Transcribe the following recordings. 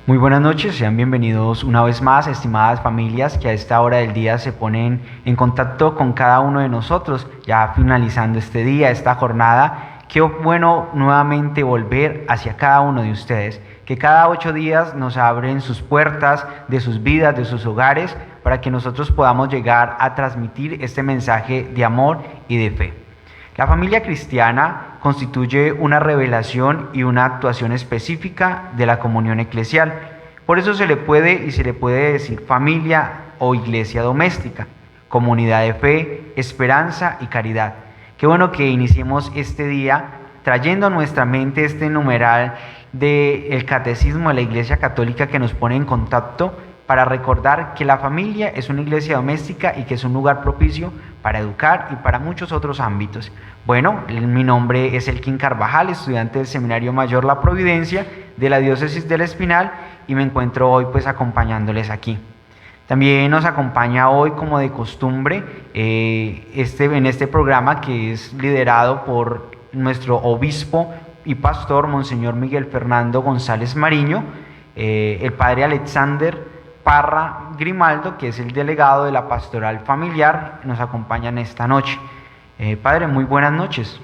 Muy buenas noches, sean bienvenidos una vez más, estimadas familias que a esta hora del día se ponen en contacto con cada uno de nosotros, ya finalizando este día, esta jornada. Qué bueno nuevamente volver hacia cada uno de ustedes, que cada 8 días nos abren sus puertas de sus vidas, de sus hogares, para que nosotros podamos llegar a transmitir este mensaje de amor y de fe. La familia cristiana constituye una revelación y una actuación específica de la comunión eclesial. Por eso se le puede decir familia o iglesia doméstica, comunidad de fe, esperanza y caridad. Qué bueno que iniciemos este día trayendo a nuestra mente este numeral del Catecismo de la Iglesia Católica que nos pone en contacto para recordar que la familia es una iglesia doméstica y que es un lugar propicio para educar y para muchos otros ámbitos. Bueno, mi nombre es Elkin Carvajal, estudiante del Seminario Mayor La Providencia de la Diócesis del Espinal, y me encuentro hoy pues acompañándoles aquí. También nos acompaña hoy, como de costumbre, en este programa que es liderado por nuestro obispo y pastor, Monseñor Miguel Fernando González Mariño, el padre Alexander Parra Grimaldo, que es el delegado de la Pastoral Familiar, nos acompañan esta noche. Padre, muy buenas noches.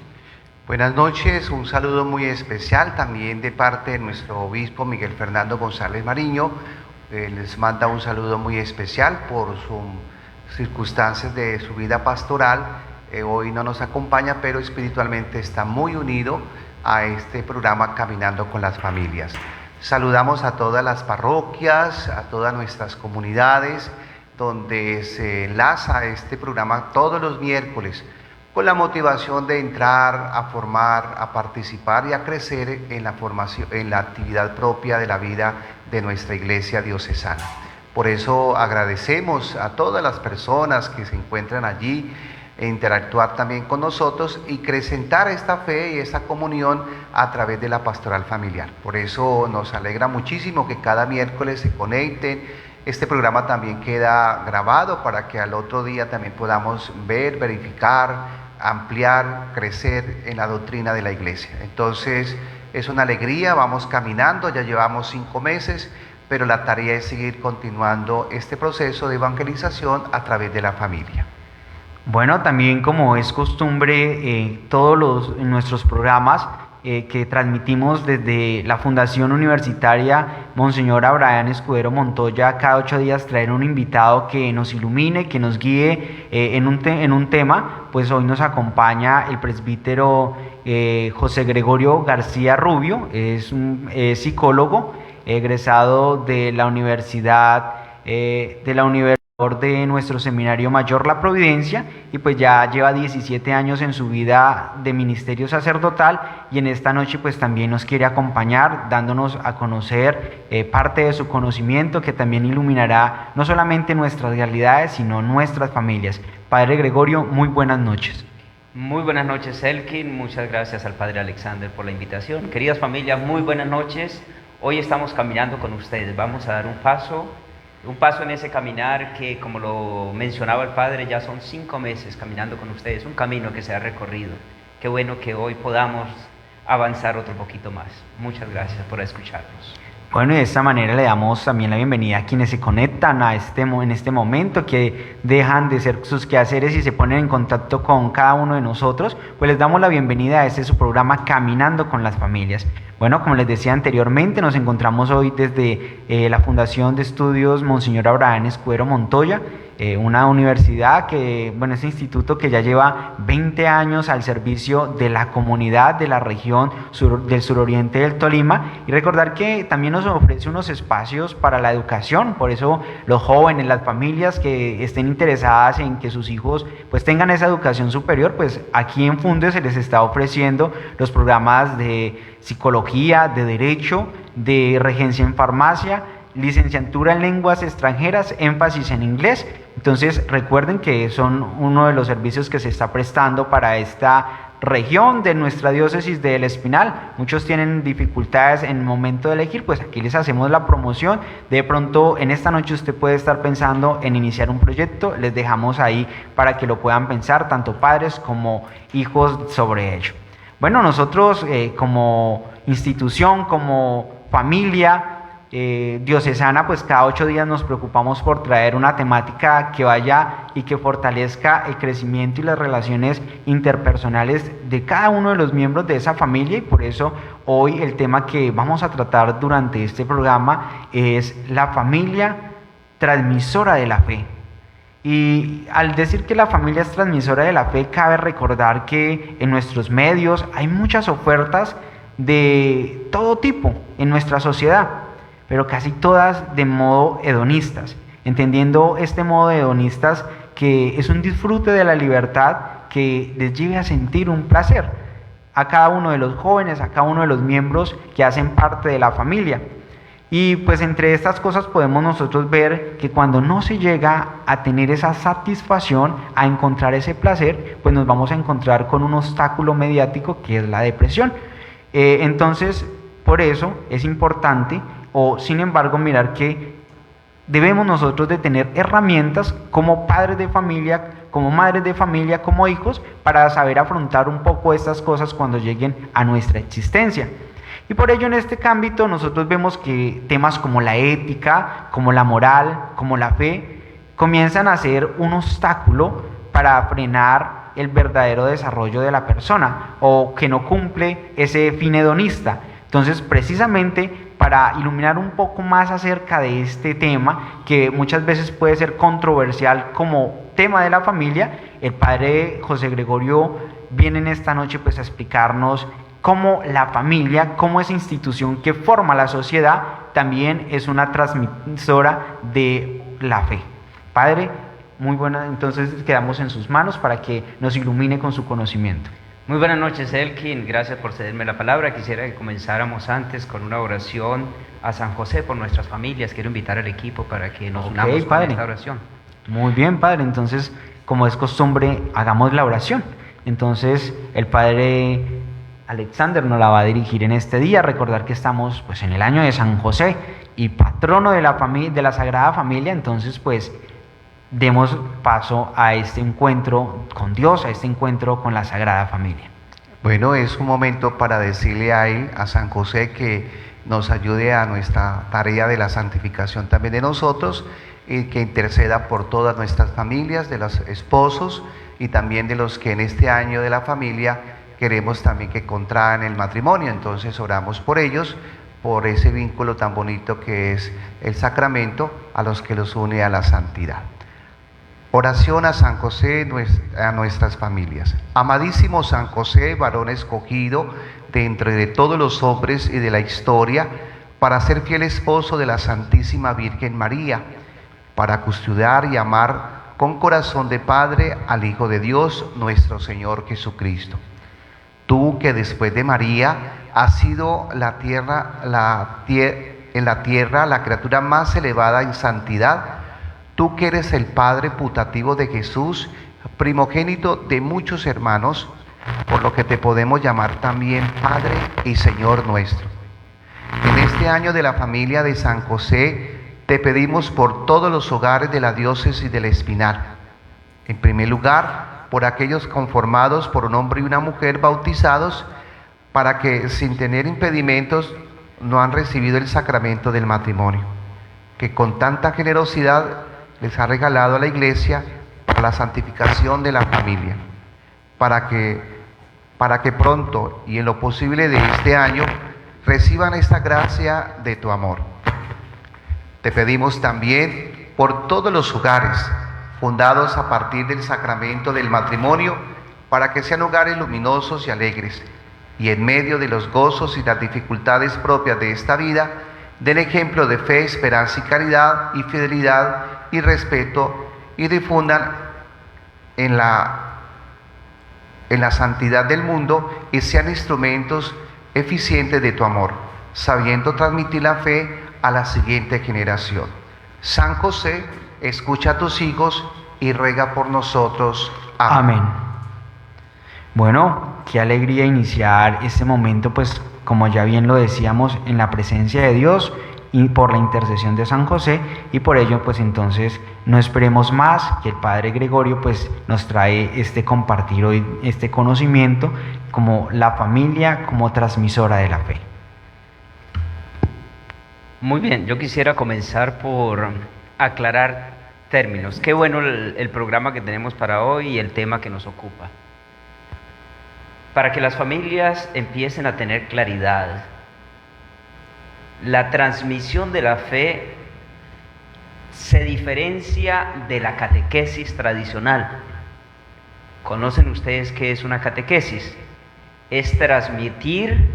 Buenas noches, un saludo muy especial también de parte de nuestro obispo Miguel Fernando González Mariño. Les manda un saludo muy especial por sus circunstancias de su vida pastoral. Hoy no nos acompaña, pero espiritualmente está muy unido a este programa Caminando con las Familias. Saludamos a todas las parroquias, a todas nuestras comunidades, donde se enlaza este programa todos los miércoles, con la motivación de entrar a formar, a participar y a crecer en la formación, en la actividad propia de la vida de nuestra iglesia diocesana. Por eso agradecemos a todas las personas que se encuentran allí, e interactuar también con nosotros y acrecentar esta fe y esta comunión a través de la pastoral familiar. Por eso nos alegra muchísimo que cada miércoles se conecten. Este programa también queda grabado para que al otro día también podamos ver, verificar, ampliar, crecer en la doctrina de la iglesia. Entonces es una alegría, vamos caminando, ya llevamos 5 meses, pero la tarea es seguir continuando este proceso de evangelización a través de la familia. Bueno, también como es costumbre, nuestros programas que transmitimos desde la Fundación Universitaria Monseñor Abraham Escudero Montoya, cada 8 días traer un invitado que nos ilumine, que nos guíe en un tema. Pues hoy nos acompaña el presbítero José Gregorio García Rubio, es un psicólogo egresado de la Universidad de nuestro Seminario Mayor La Providencia, y pues ya lleva 17 años en su vida de ministerio sacerdotal, y en esta noche pues también nos quiere acompañar dándonos a conocer parte de su conocimiento que también iluminará no solamente nuestras realidades sino nuestras familias. Padre Gregorio, muy buenas noches. Muy buenas noches, Elkin, muchas gracias al Padre Alexander por la invitación. Queridas familias, muy buenas noches. Hoy estamos caminando con ustedes, vamos a dar un paso en ese caminar que, como lo mencionaba el Padre, ya son 5 meses caminando con ustedes, un camino que se ha recorrido. Qué bueno que hoy podamos avanzar otro poquito más. Muchas gracias por escucharnos. Bueno, y de esta manera le damos también la bienvenida a quienes se conectan en este momento, que dejan de hacer sus quehaceres y se ponen en contacto con cada uno de nosotros. Pues les damos la bienvenida a este su programa Caminando con las Familias. Bueno, como les decía anteriormente, nos encontramos hoy desde la Fundación de Estudios Monseñor Abraham Escudero Montoya, una universidad este instituto que ya lleva 20 años al servicio de la comunidad de la región del suroriente del Tolima, y recordar que también nos ofrece unos espacios para la educación. Por eso los jóvenes, las familias que estén interesadas en que sus hijos pues tengan esa educación superior, pues aquí en Funde se les está ofreciendo los programas de psicología, de derecho, de regencia en farmacia, licenciatura en lenguas extranjeras, énfasis en inglés. Entonces recuerden que son uno de los servicios que se está prestando para esta región de nuestra diócesis del Espinal. Muchos tienen dificultades en el momento de elegir, pues aquí les hacemos la promoción. De pronto en esta noche usted puede estar pensando en iniciar un proyecto, les dejamos ahí para que lo puedan pensar tanto padres como hijos sobre ello. Bueno, nosotros como institución, como familia, diocesana, pues cada 8 días nos preocupamos por traer una temática que vaya y que fortalezca el crecimiento y las relaciones interpersonales de cada uno de los miembros de esa familia, y por eso hoy el tema que vamos a tratar durante este programa es la familia transmisora de la fe. Y al decir que la familia es transmisora de la fe, cabe recordar que en nuestros medios hay muchas ofertas de todo tipo en nuestra sociedad, pero casi todas de modo hedonistas, entendiendo este modo de hedonistas que es un disfrute de la libertad que les lleve a sentir un placer a cada uno de los jóvenes, a cada uno de los miembros que hacen parte de la familia. Y pues entre estas cosas podemos nosotros ver que cuando no se llega a tener esa satisfacción, a encontrar ese placer, pues nos vamos a encontrar con un obstáculo mediático que es la depresión. Entonces, por eso es importante, o sin embargo, mirar que debemos nosotros de tener herramientas como padres de familia, como madres de familia, como hijos, para saber afrontar un poco estas cosas cuando lleguen a nuestra existencia. Y por ello en este ámbito nosotros vemos que temas como la ética, como la moral, como la fe, comienzan a ser un obstáculo para frenar el verdadero desarrollo de la persona, o que no cumple ese fin hedonista. Entonces, precisamente para iluminar un poco más acerca de este tema, que muchas veces puede ser controversial como tema de la familia, el padre José Gregorio viene en esta noche pues a explicarnos cómo la familia, como esa institución que forma la sociedad, también es una transmisora de la fe. Padre, muy buena, entonces quedamos en sus manos para que nos ilumine con su conocimiento. Muy buenas noches, Elkin, gracias por cederme la palabra. Quisiera que comenzáramos antes con una oración a San José por nuestras familias. Quiero invitar al equipo para que nos unamos con esta oración. Muy bien, Padre, entonces, como es costumbre, hagamos la oración. Entonces, el Padre Alexander nos la va a dirigir en este día. Recordar que estamos pues en el año de San José y patrono de la familia, de la Sagrada Familia. Entonces pues demos paso a este encuentro con Dios, a este encuentro con la Sagrada Familia. Bueno, es un momento para decirle a él, a San José, que nos ayude a nuestra tarea de la santificación también de nosotros, y que interceda por todas nuestras familias, de los esposos y también de los que en este año de la familia queremos también que contraan el matrimonio. Entonces oramos por ellos, por ese vínculo tan bonito que es el sacramento, a los que los une a la santidad. Oración a San José, a nuestras familias. Amadísimo San José, varón escogido de entre todos los hombres y de la historia, para ser fiel esposo de la Santísima Virgen María, para custodiar y amar con corazón de Padre al Hijo de Dios, nuestro Señor Jesucristo. Tú que después de María has sido en la tierra la criatura más elevada en santidad, tú que eres el Padre putativo de Jesús, primogénito de muchos hermanos, por lo que te podemos llamar también Padre y Señor nuestro. En este año de la familia de San José, te pedimos por todos los hogares de la diócesis del Espinar. En primer lugar, por aquellos conformados por un hombre y una mujer bautizados, para que sin tener impedimentos no han recibido el sacramento del matrimonio, que con tanta generosidad les ha regalado a la Iglesia para la santificación de la familia, para que pronto y en lo posible de este año reciban esta gracia de tu amor. Te pedimos también por todos los hogares fundados a partir del sacramento del matrimonio, para que sean hogares luminosos y alegres, y en medio de los gozos y las dificultades propias de esta vida, den ejemplo de fe, esperanza y caridad y fidelidad y respeto, y difundan en la santidad del mundo, y sean instrumentos eficientes de tu amor, sabiendo transmitir la fe a la siguiente generación. San José, escucha a tus hijos y ruega por nosotros. Amén. Bueno, qué alegría iniciar este momento, pues como ya bien lo decíamos, en la presencia de Dios y por la intercesión de San José, y por ello pues entonces no esperemos más, que el Padre Gregorio pues nos trae este compartir hoy, este conocimiento como la familia como transmisora de la fe. Muy bien, yo quisiera comenzar por aclarar términos. Qué bueno el programa que tenemos para hoy y el tema que nos ocupa. Para que las familias empiecen a tener claridad, la transmisión de la fe se diferencia de la catequesis tradicional. ¿Conocen ustedes qué es una catequesis? Es transmitir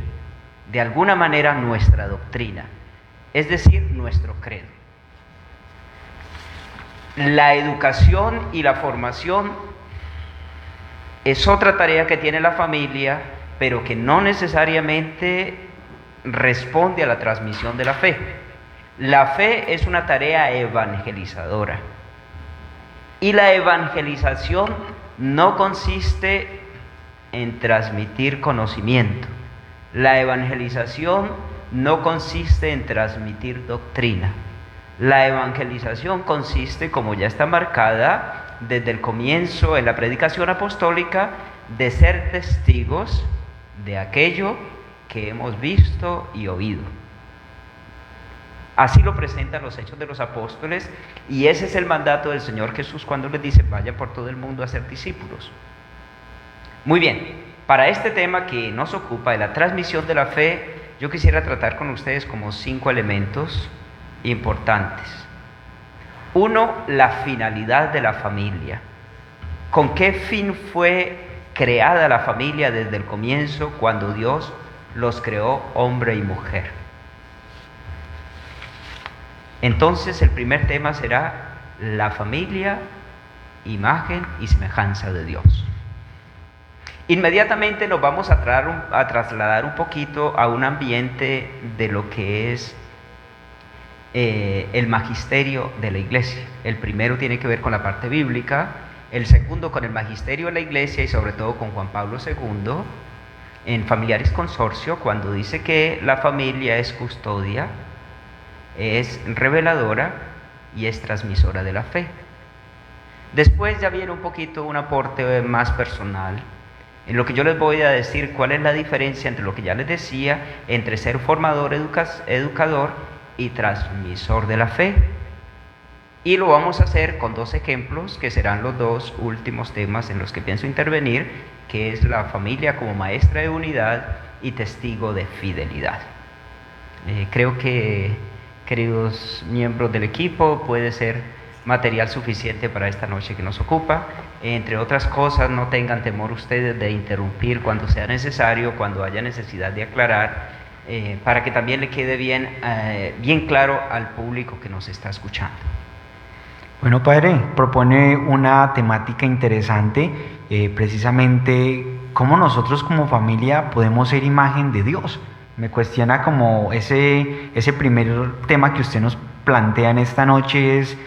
de alguna manera nuestra doctrina, es decir, nuestro credo. La educación y la formación es otra tarea que tiene la familia, pero que no necesariamente responde a la transmisión de la fe. La fe es una tarea evangelizadora. Y la evangelización no consiste en transmitir conocimiento. La evangelización no consiste en transmitir doctrina. La evangelización consiste, como ya está marcada desde el comienzo en la predicación apostólica, de ser testigos de aquello que hemos visto y oído. Así lo presentan los Hechos de los Apóstoles, y ese es el mandato del Señor Jesús cuando les dice: vayan por todo el mundo a ser discípulos. Muy bien, para este tema que nos ocupa de la transmisión de la fe, yo quisiera tratar con ustedes como 5 elementos importantes. 1, la finalidad de la familia. ¿Con qué fin fue creada la familia desde el comienzo, cuando Dios los creó hombre y mujer? Entonces el primer tema será la familia, imagen y semejanza de Dios. Inmediatamente nos vamos a trasladar un poquito a un ambiente de lo que es el magisterio de la iglesia. El primero tiene que ver con la parte bíblica, el segundo con el magisterio de la iglesia y sobre todo con Juan Pablo II en Familiaris Consortio, cuando dice que la familia es custodia, es reveladora y es transmisora de la fe. Después ya viene un poquito un aporte más personal, en lo que yo les voy a decir cuál es la diferencia entre lo que ya les decía, entre ser formador, educador y transmisor de la fe. Y lo vamos a hacer con 2 ejemplos que serán los 2 últimos temas en los que pienso intervenir, que es la familia como maestra de unidad y testigo de fidelidad. Creo que, queridos miembros del equipo, puede ser material suficiente para esta noche que nos ocupa. Entre otras cosas, no tengan temor ustedes de interrumpir cuando sea necesario, cuando haya necesidad de aclarar, para que también le quede bien claro al público que nos está escuchando. Bueno, padre, propone una temática interesante, precisamente cómo nosotros como familia podemos ser imagen de Dios. Me cuestiona como ese primer tema que usted nos plantea en esta noche, es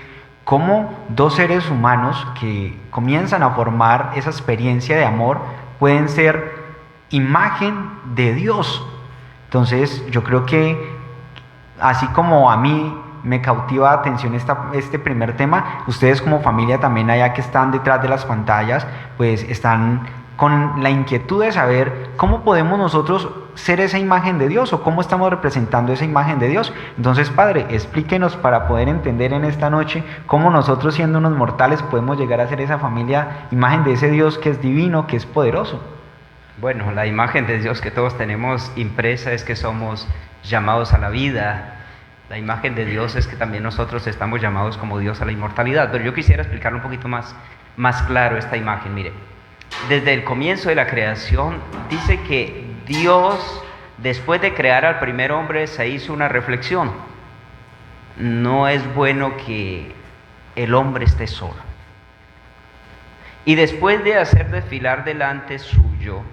cómo 2 seres humanos que comienzan a formar esa experiencia de amor pueden ser imagen de Dios. Entonces yo creo que así como a mí me cautiva atención este primer tema, ustedes como familia también allá que están detrás de las pantallas, pues están con la inquietud de saber cómo podemos nosotros ser esa imagen de Dios o cómo estamos representando esa imagen de Dios. Entonces, Padre, explíquenos para poder entender en esta noche cómo nosotros, siendo unos mortales, podemos llegar a ser esa familia, imagen de ese Dios que es divino, que es poderoso. Bueno, la imagen de Dios que todos tenemos impresa es que somos llamados a la vida. La imagen de Dios es que también nosotros estamos llamados como Dios a la inmortalidad. Pero yo quisiera explicarlo un poquito más claro esta imagen. Mire, desde el comienzo de la creación dice que Dios, después de crear al primer hombre, se hizo una reflexión. No es bueno que el hombre esté solo. Y después de hacer desfilar delante suyo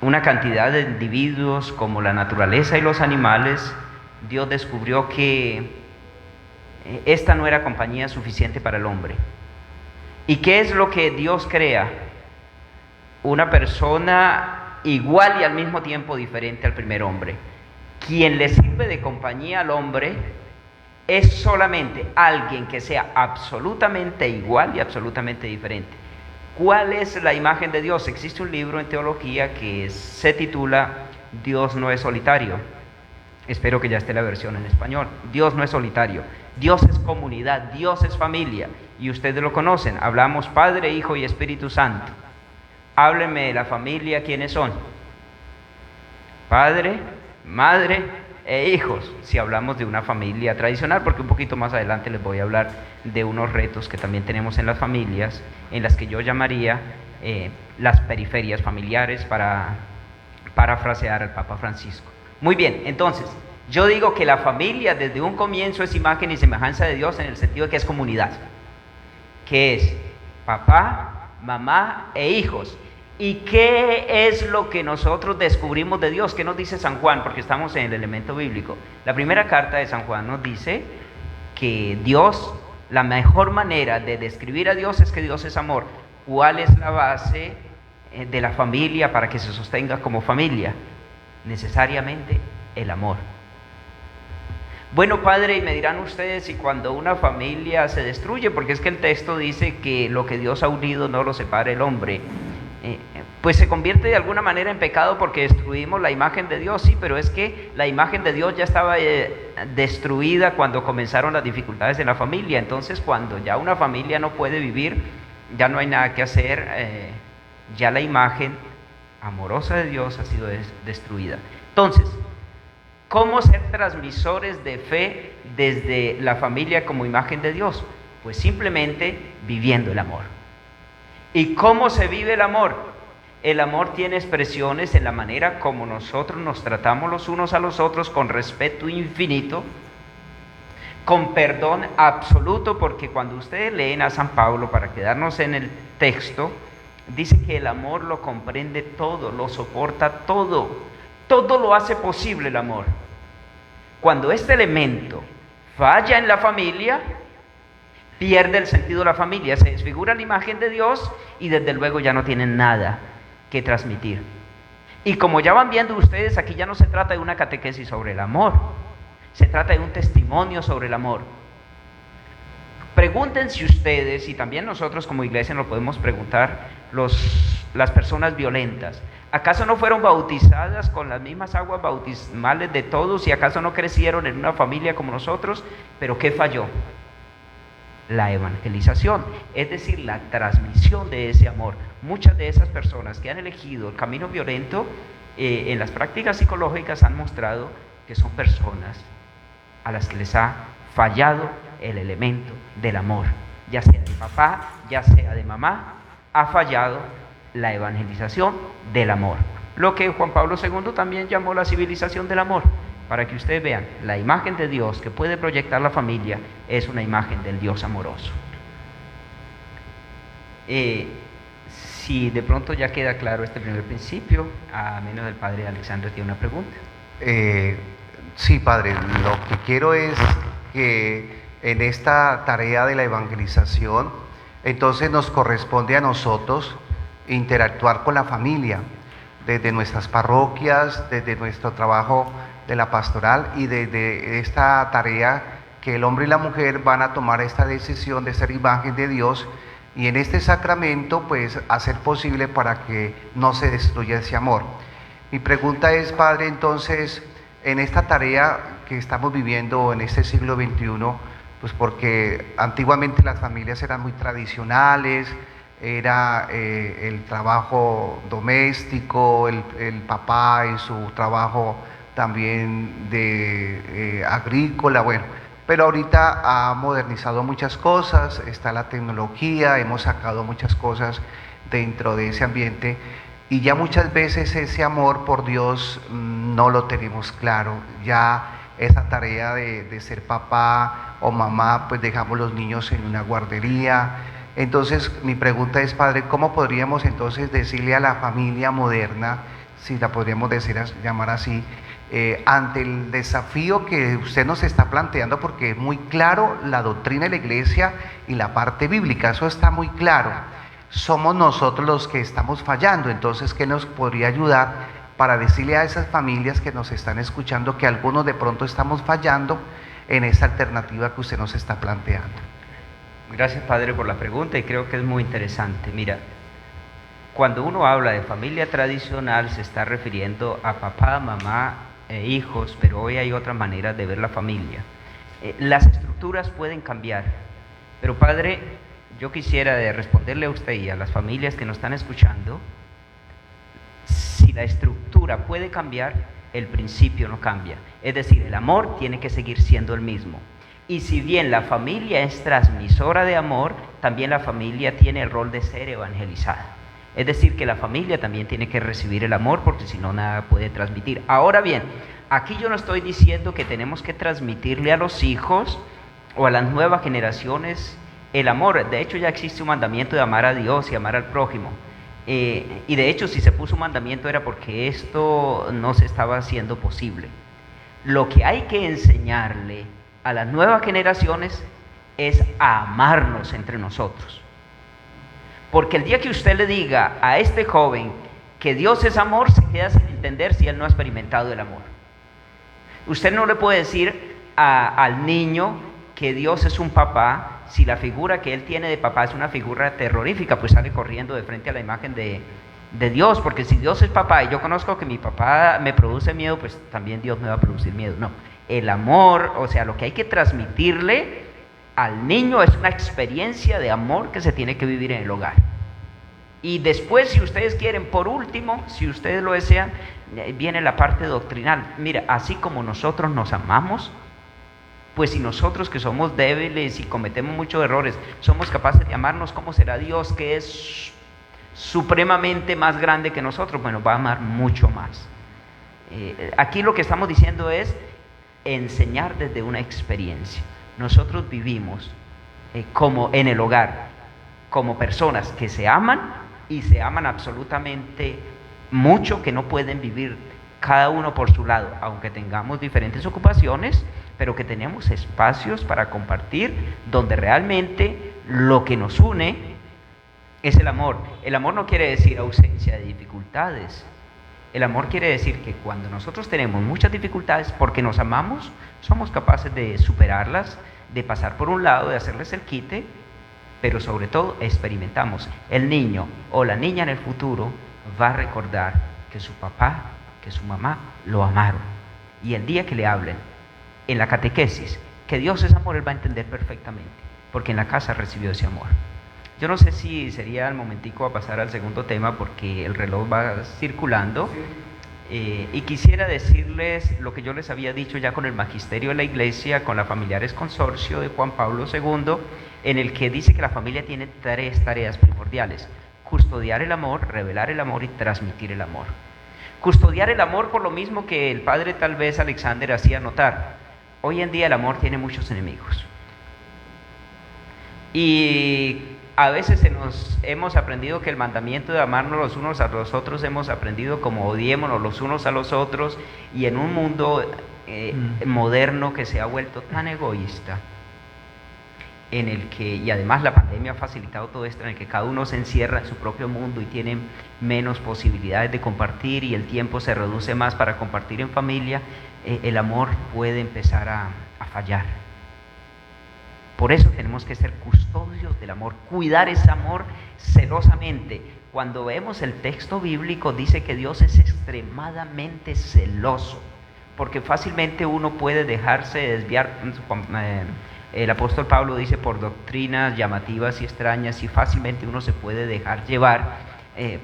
una cantidad de individuos como la naturaleza y los animales, Dios descubrió que esta no era compañía suficiente para el hombre. ¿Y qué es lo que Dios crea? Una persona igual y al mismo tiempo diferente al primer hombre. Quien le sirve de compañía al hombre es solamente alguien que sea absolutamente igual y absolutamente diferente. ¿Cuál es la imagen de Dios? Existe un libro en teología que se titula Dios no es solitario. Espero que ya esté la versión en español. Dios no es solitario, Dios es comunidad, Dios es familia. Y ustedes lo conocen, hablamos Padre, Hijo y Espíritu Santo. Háblenme de la familia, ¿quiénes son? Padre, madre e hijos, si hablamos de una familia tradicional, porque un poquito más adelante les voy a hablar de unos retos que también tenemos en las familias, en las que yo llamaría las periferias familiares, para parafrasear al Papa Francisco. Muy bien, entonces, yo digo que la familia desde un comienzo es imagen y semejanza de Dios en el sentido de que es comunidad, que es papá, mamá e hijos. ¿Y qué es lo que nosotros descubrimos de Dios? ¿Qué nos dice San Juan? Porque estamos en el elemento bíblico. La primera carta de San Juan nos dice que Dios, la mejor manera de describir a Dios es que Dios es amor. ¿Cuál es la base de la familia para que se sostenga como familia? Necesariamente el amor. Bueno, padre, y me dirán ustedes, si cuando una familia se destruye, porque es que el texto dice que lo que Dios ha unido no lo separa el hombre, pues se convierte de alguna manera en pecado porque destruimos la imagen de Dios. Sí, pero es que la imagen de Dios ya estaba destruida cuando comenzaron las dificultades en la familia. Entonces, cuando ya una familia no puede vivir, ya no hay nada que hacer, ya la imagen amorosa de Dios ha sido destruida. Entonces, ¿cómo ser transmisores de fe desde la familia como imagen de Dios? Pues simplemente viviendo el amor. ¿Y cómo se vive el amor? El amor tiene expresiones en la manera como nosotros nos tratamos los unos a los otros, con respeto infinito, con perdón absoluto, porque cuando ustedes leen a San Pablo, para quedarnos en el texto, dice que el amor lo comprende todo, lo soporta todo, todo lo hace posible el amor. Cuando este elemento falla en la familia, pierde el sentido de la familia, se desfigura la imagen de Dios y desde luego ya no tienen nada que transmitir. Y como ya van viendo ustedes, aquí ya no se trata de una catequesis sobre el amor, se trata de un testimonio sobre el amor. Pregúntense ustedes, y también nosotros como iglesia nos podemos preguntar, las personas violentas, ¿acaso no fueron bautizadas con las mismas aguas bautismales de todos? ¿Y acaso no crecieron en una familia como nosotros? ¿Pero qué falló? La evangelización, es decir, la transmisión de ese amor. Muchas de esas personas que han elegido el camino violento, en las prácticas psicológicas han mostrado que son personas a las que les ha fallado el elemento del amor, ya sea de papá, ya sea de mamá, ha fallado la evangelización del amor. Lo que Juan Pablo II también llamó la civilización del amor. Para que ustedes vean, la imagen de Dios que puede proyectar la familia es una imagen del Dios amoroso. Si de pronto ya queda claro este primer principio, a menos del padre Alexander tiene una pregunta. Sí, padre, lo que quiero es que en esta tarea de la evangelización, entonces nos corresponde a nosotros interactuar con la familia, desde nuestras parroquias, desde nuestro trabajo de la pastoral y de esta tarea que el hombre y la mujer van a tomar esta decisión de ser imagen de Dios, y en este sacramento pues hacer posible para que no se destruya ese amor. Mi pregunta es, padre, entonces en esta tarea que estamos viviendo en este siglo XXI, pues porque antiguamente las familias eran muy tradicionales, era el trabajo doméstico, el papá y su trabajo también de agrícola, bueno, pero ahorita ha modernizado muchas cosas, está la tecnología, hemos sacado muchas cosas dentro de ese ambiente y ya muchas veces ese amor por Dios no lo tenemos claro, ya esa tarea de ser papá o mamá, pues dejamos los niños en una guardería. Entonces mi pregunta es, padre, ¿cómo podríamos entonces decirle a la familia moderna, si la podríamos decir, llamar así, ante el desafío que usted nos está planteando, porque es muy claro la doctrina de la iglesia y la parte bíblica, eso está muy claro, somos nosotros los que estamos fallando? Entonces, ¿qué nos podría ayudar para decirle a esas familias que nos están escuchando que algunos de pronto estamos fallando en esta alternativa que usted nos está planteando? Gracias, padre, por la pregunta, y creo que es muy interesante. Mira, cuando uno habla de familia tradicional se está refiriendo a papá, mamá hijos, pero hoy hay otras maneras de ver la familia. Las estructuras pueden cambiar, pero padre, yo quisiera responderle a usted y a las familias que nos están escuchando, si la estructura puede cambiar, el principio no cambia. Es decir, el amor tiene que seguir siendo el mismo. Y si bien la familia es transmisora de amor, también la familia tiene el rol de ser evangelizada. Es decir, que la familia también tiene que recibir el amor, porque si no, nada puede transmitir. Ahora bien, aquí yo no estoy diciendo que tenemos que transmitirle a los hijos o a las nuevas generaciones el amor. De hecho, ya existe un mandamiento de amar a Dios y amar al prójimo. Y de hecho, si se puso un mandamiento era porque esto no se estaba haciendo posible. Lo que hay que enseñarle a las nuevas generaciones es a amarnos entre nosotros. Porque el día que usted le diga a este joven que Dios es amor, se queda sin entender si él no ha experimentado el amor. Usted no le puede decir al niño que Dios es un papá si la figura que él tiene de papá es una figura terrorífica, pues sale corriendo de frente a la imagen de Dios, porque si Dios es papá y yo conozco que mi papá me produce miedo, pues también Dios me va a producir miedo. No, el amor, o sea, lo que hay que transmitirle al niño es una experiencia de amor que se tiene que vivir en el hogar. Y después, si ustedes quieren, por último, si ustedes lo desean, viene la parte doctrinal. Mira, así como nosotros nos amamos, pues si nosotros que somos débiles y cometemos muchos errores, somos capaces de amarnos, ¿cómo será Dios que es supremamente más grande que nosotros? Bueno, va a amar mucho más. Aquí lo que estamos diciendo es enseñar desde una experiencia. Nosotros vivimos como en el hogar, como personas que se aman y se aman absolutamente mucho, que no pueden vivir cada uno por su lado, aunque tengamos diferentes ocupaciones, pero que tenemos espacios para compartir donde realmente lo que nos une es el amor. El amor no quiere decir ausencia de dificultades. El amor quiere decir que cuando nosotros tenemos muchas dificultades, porque nos amamos, somos capaces de superarlas, de pasar por un lado, de hacerles el quite, pero sobre todo experimentamos. El niño o la niña en el futuro va a recordar que su papá, que su mamá lo amaron. Y el día que le hablen en la catequesis que Dios es amor, él va a entender perfectamente, porque en la casa recibió ese amor. Yo no sé si sería el momentico a pasar al segundo tema, porque el reloj va circulando. Y quisiera decirles lo que yo les había dicho ya con el magisterio de la Iglesia, con la Familiares Consorcio de Juan Pablo II, en el que dice que la familia tiene 3 tareas primordiales: custodiar el amor, revelar el amor y transmitir el amor. Custodiar el amor por lo mismo que el padre tal vez Alexander hacía notar. Hoy en día el amor tiene muchos enemigos. Y a veces hemos aprendido que el mandamiento de amarnos los unos a los otros, hemos aprendido como odiémonos los unos a los otros, y en un mundo moderno que se ha vuelto tan egoísta, en el que, y además la pandemia ha facilitado todo esto, en el que cada uno se encierra en su propio mundo y tiene menos posibilidades de compartir y el tiempo se reduce más para compartir en familia, el amor puede empezar a fallar. Por eso tenemos que ser custodios del amor, cuidar ese amor celosamente. Cuando vemos el texto bíblico dice que Dios es extremadamente celoso, porque fácilmente uno puede dejarse desviar. El apóstol Pablo dice por doctrinas llamativas y extrañas, y fácilmente uno se puede dejar llevar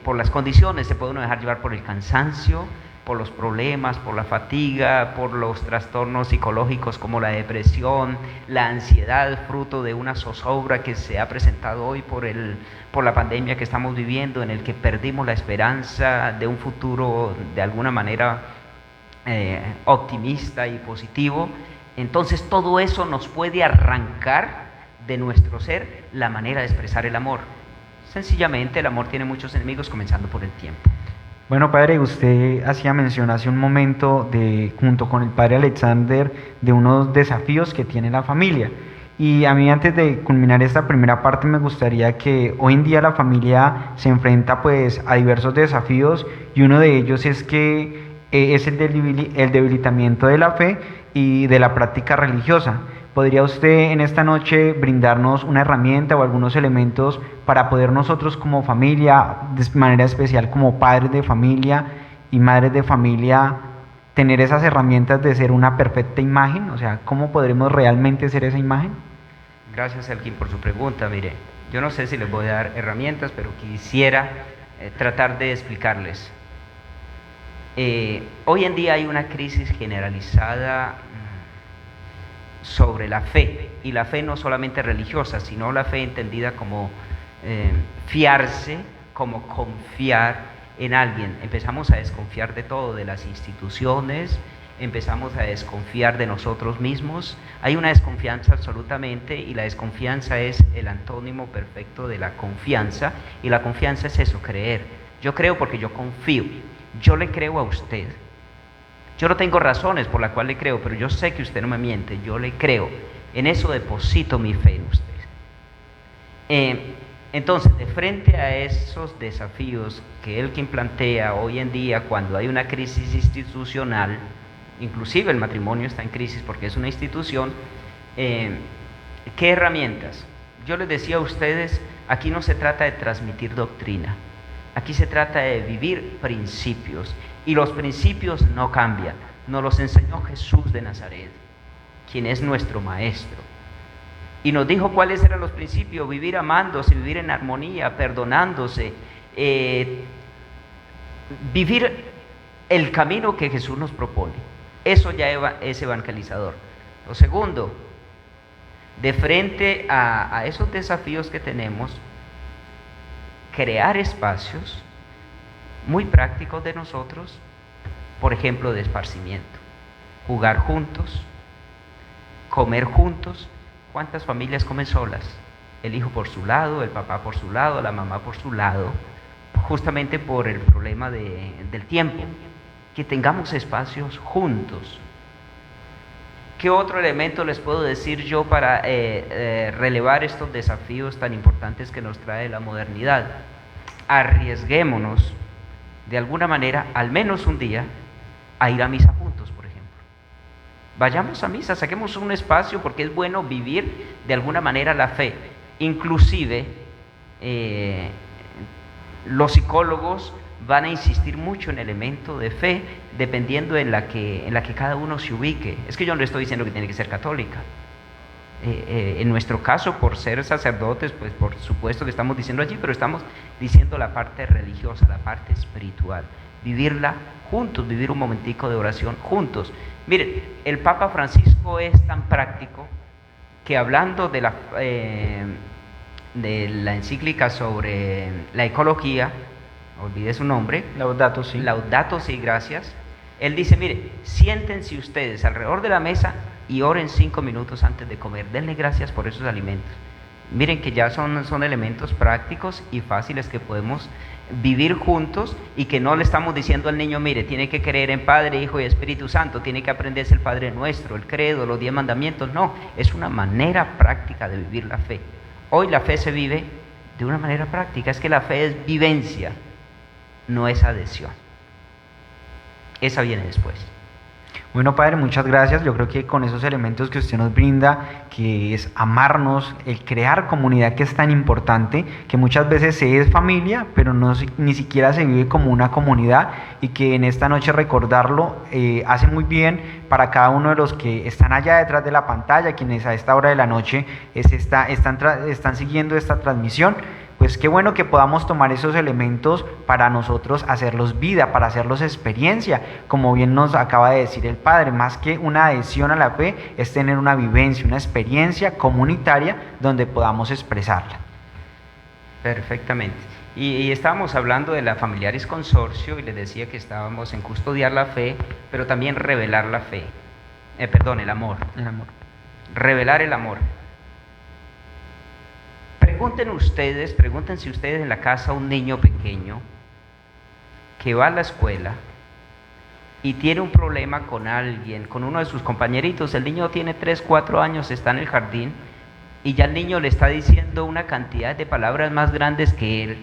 por las condiciones, se puede uno dejar llevar por el cansancio, por los problemas, por la fatiga, por los trastornos psicológicos como la depresión, la ansiedad, fruto de una zozobra que se ha presentado hoy por la pandemia que estamos viviendo, en el que perdimos la esperanza de un futuro de alguna manera optimista y positivo. Entonces todo eso nos puede arrancar de nuestro ser la manera de expresar el amor. Sencillamente el amor tiene muchos enemigos, comenzando por el tiempo. Bueno, padre, usted hacía mención hace un momento, junto con el padre Alexander, de unos desafíos que tiene la familia. Y a mí, antes de culminar esta primera parte, me gustaría que hoy en día la familia se enfrenta pues a diversos desafíos, y uno de ellos es el debilitamiento de la fe y de la práctica religiosa. ¿Podría usted en esta noche brindarnos una herramienta o algunos elementos para poder nosotros como familia, de manera especial como padres de familia y madres de familia, tener esas herramientas de ser una perfecta imagen? O sea, ¿cómo podremos realmente ser esa imagen? Gracias, Elkin, por su pregunta. Mire, yo no sé si les voy a dar herramientas, pero quisiera tratar de explicarles. Hoy en día hay una crisis generalizada sobre la fe, y la fe no solamente religiosa, sino la fe entendida como fiarse, como confiar en alguien. Empezamos a desconfiar de todo, de las instituciones, empezamos a desconfiar de nosotros mismos. Hay una desconfianza absolutamente, y la desconfianza es el antónimo perfecto de la confianza, y la confianza es eso, creer. Yo creo porque yo confío, yo le creo a usted. Yo no tengo razones por las cuales le creo, pero yo sé que usted no me miente, yo le creo. En eso deposito mi fe en usted. Entonces, de frente a esos desafíos que Elkin plantea hoy en día, cuando hay una crisis institucional, inclusive el matrimonio está en crisis porque es una institución, ¿qué herramientas? Yo les decía a ustedes, aquí no se trata de transmitir doctrina, aquí se trata de vivir principios, y los principios no cambian. Nos los enseñó Jesús de Nazaret, quien es nuestro maestro, y nos dijo cuáles eran los principios: vivir amándose, vivir en armonía, perdonándose, vivir el camino que Jesús nos propone. Eso ya es evangelizador. Lo segundo, de frente a esos desafíos que tenemos, crear espacios muy prácticos de nosotros, por ejemplo, de esparcimiento, jugar juntos, comer juntos. ¿Cuántas familias comen solas? El hijo por su lado, el papá por su lado, la mamá por su lado, justamente por el problema del tiempo. Que tengamos espacios juntos. ¿Qué otro elemento les puedo decir yo para relevar estos desafíos tan importantes que nos trae la modernidad? Arriesguémonos de alguna manera, al menos un día, a ir a misa juntos, por ejemplo. Vayamos a misa, saquemos un espacio, porque es bueno vivir de alguna manera la fe. Inclusive, los psicólogos van a insistir mucho en el elemento de fe, dependiendo en la que cada uno se ubique. Es que yo no le estoy diciendo que tiene que ser católica. En nuestro caso, por ser sacerdotes, pues por supuesto que estamos diciendo allí, pero estamos diciendo la parte religiosa, la parte espiritual, vivirla juntos, vivir un momentico de oración juntos. Miren, el Papa Francisco es tan práctico que, hablando de la encíclica sobre la ecología, olvidé su nombre, Laudato Si. Laudato Si, gracias. Él dice, mire, siéntense ustedes alrededor de la mesa y oren 5 minutos antes de comer. Denle gracias por esos alimentos. Miren que ya son elementos prácticos y fáciles que podemos vivir juntos, y que no le estamos diciendo al niño, mire, tiene que creer en Padre, Hijo y Espíritu Santo, tiene que aprenderse el Padre Nuestro, el credo, los 10 mandamientos. No, es una manera práctica de vivir la fe. Hoy la fe se vive de una manera práctica. Es que la fe es vivencia, no es adhesión. Esa viene después. Bueno, Padre, muchas gracias. Yo creo que con esos elementos que usted nos brinda, que es amarnos, el crear comunidad, que es tan importante, que muchas veces se es familia, pero ni siquiera se vive como una comunidad, y que en esta noche recordarlo hace muy bien para cada uno de los que están allá detrás de la pantalla, quienes a esta hora de la noche están siguiendo esta transmisión. Pues qué bueno que podamos tomar esos elementos para nosotros hacerlos vida, para hacerlos experiencia. Como bien nos acaba de decir el Padre, más que una adhesión a la fe, es tener una vivencia, una experiencia comunitaria donde podamos expresarla. Perfectamente. Y estábamos hablando de la Familiaris Consorcio, y les decía que estábamos en custodiar la fe, pero también revelar la fe. El amor. El amor. Revelar el amor. Pregúntense ustedes en la casa a un niño pequeño que va a la escuela y tiene un problema con alguien, con uno de sus compañeritos. El niño tiene 3, 4 años, está en el jardín, y ya el niño le está diciendo una cantidad de palabras más grandes que él.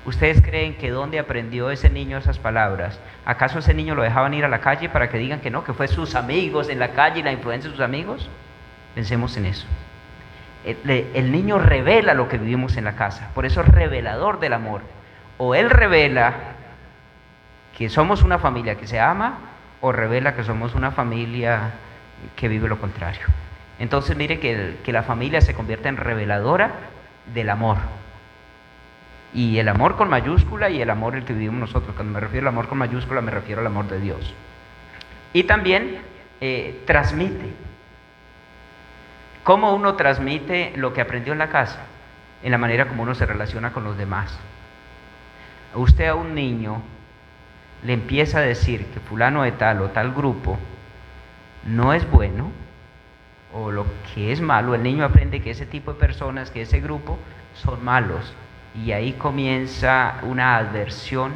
¿Ustedes creen que dónde aprendió ese niño esas palabras? ¿Acaso ese niño lo dejaban ir a la calle para que digan que no, que fue sus amigos en la calle y la influencia de sus amigos? Pensemos en eso. El niño revela lo que vivimos en la casa, por eso es revelador del amor. O él revela que somos una familia que se ama, o revela que somos una familia que vive lo contrario. Entonces mire que la familia se convierte en reveladora del amor. Y el amor con mayúscula y el amor el que vivimos nosotros. Cuando me refiero al amor con mayúscula me refiero al amor de Dios. Y también transmite. ¿Cómo uno transmite lo que aprendió en la casa? En la manera como uno se relaciona con los demás. Usted a un niño le empieza a decir que fulano de tal o tal grupo no es bueno, o lo que es malo. El niño aprende que ese tipo de personas, que ese grupo son malos, y ahí comienza una adversión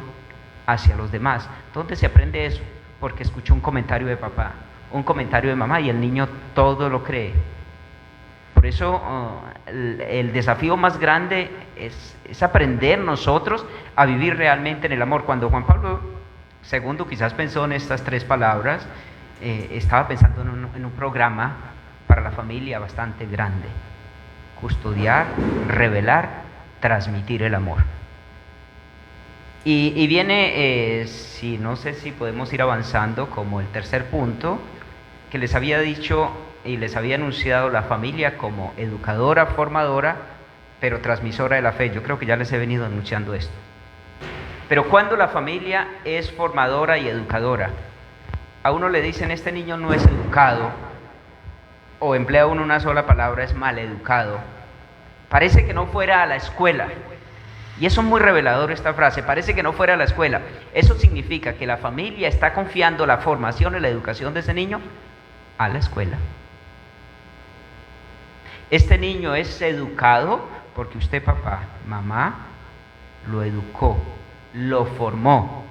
hacia los demás. ¿Dónde se aprende eso? Porque escuchó un comentario de papá, un comentario de mamá, y el niño todo lo cree. Por eso el desafío más grande es aprender nosotros a vivir realmente en el amor. Cuando Juan Pablo II quizás pensó en estas 3 palabras, estaba pensando en un programa para la familia bastante grande: custodiar, revelar, transmitir el amor. Y viene, no sé si podemos ir avanzando, como el tercer punto, que les había dicho y les había anunciado la familia como educadora, formadora, pero transmisora de la fe. Yo creo que ya les he venido anunciando esto. Pero cuando la familia es formadora y educadora, a uno le dicen: este niño no es educado, o emplea uno una sola palabra, es mal educado. Parece que no fuera a la escuela. Y eso es muy revelador, esta frase: parece que no fuera a la escuela. Eso significa que la familia está confiando la formación y la educación de ese niño a la escuela. Este niño es educado porque usted, papá, mamá, lo educó, lo formó.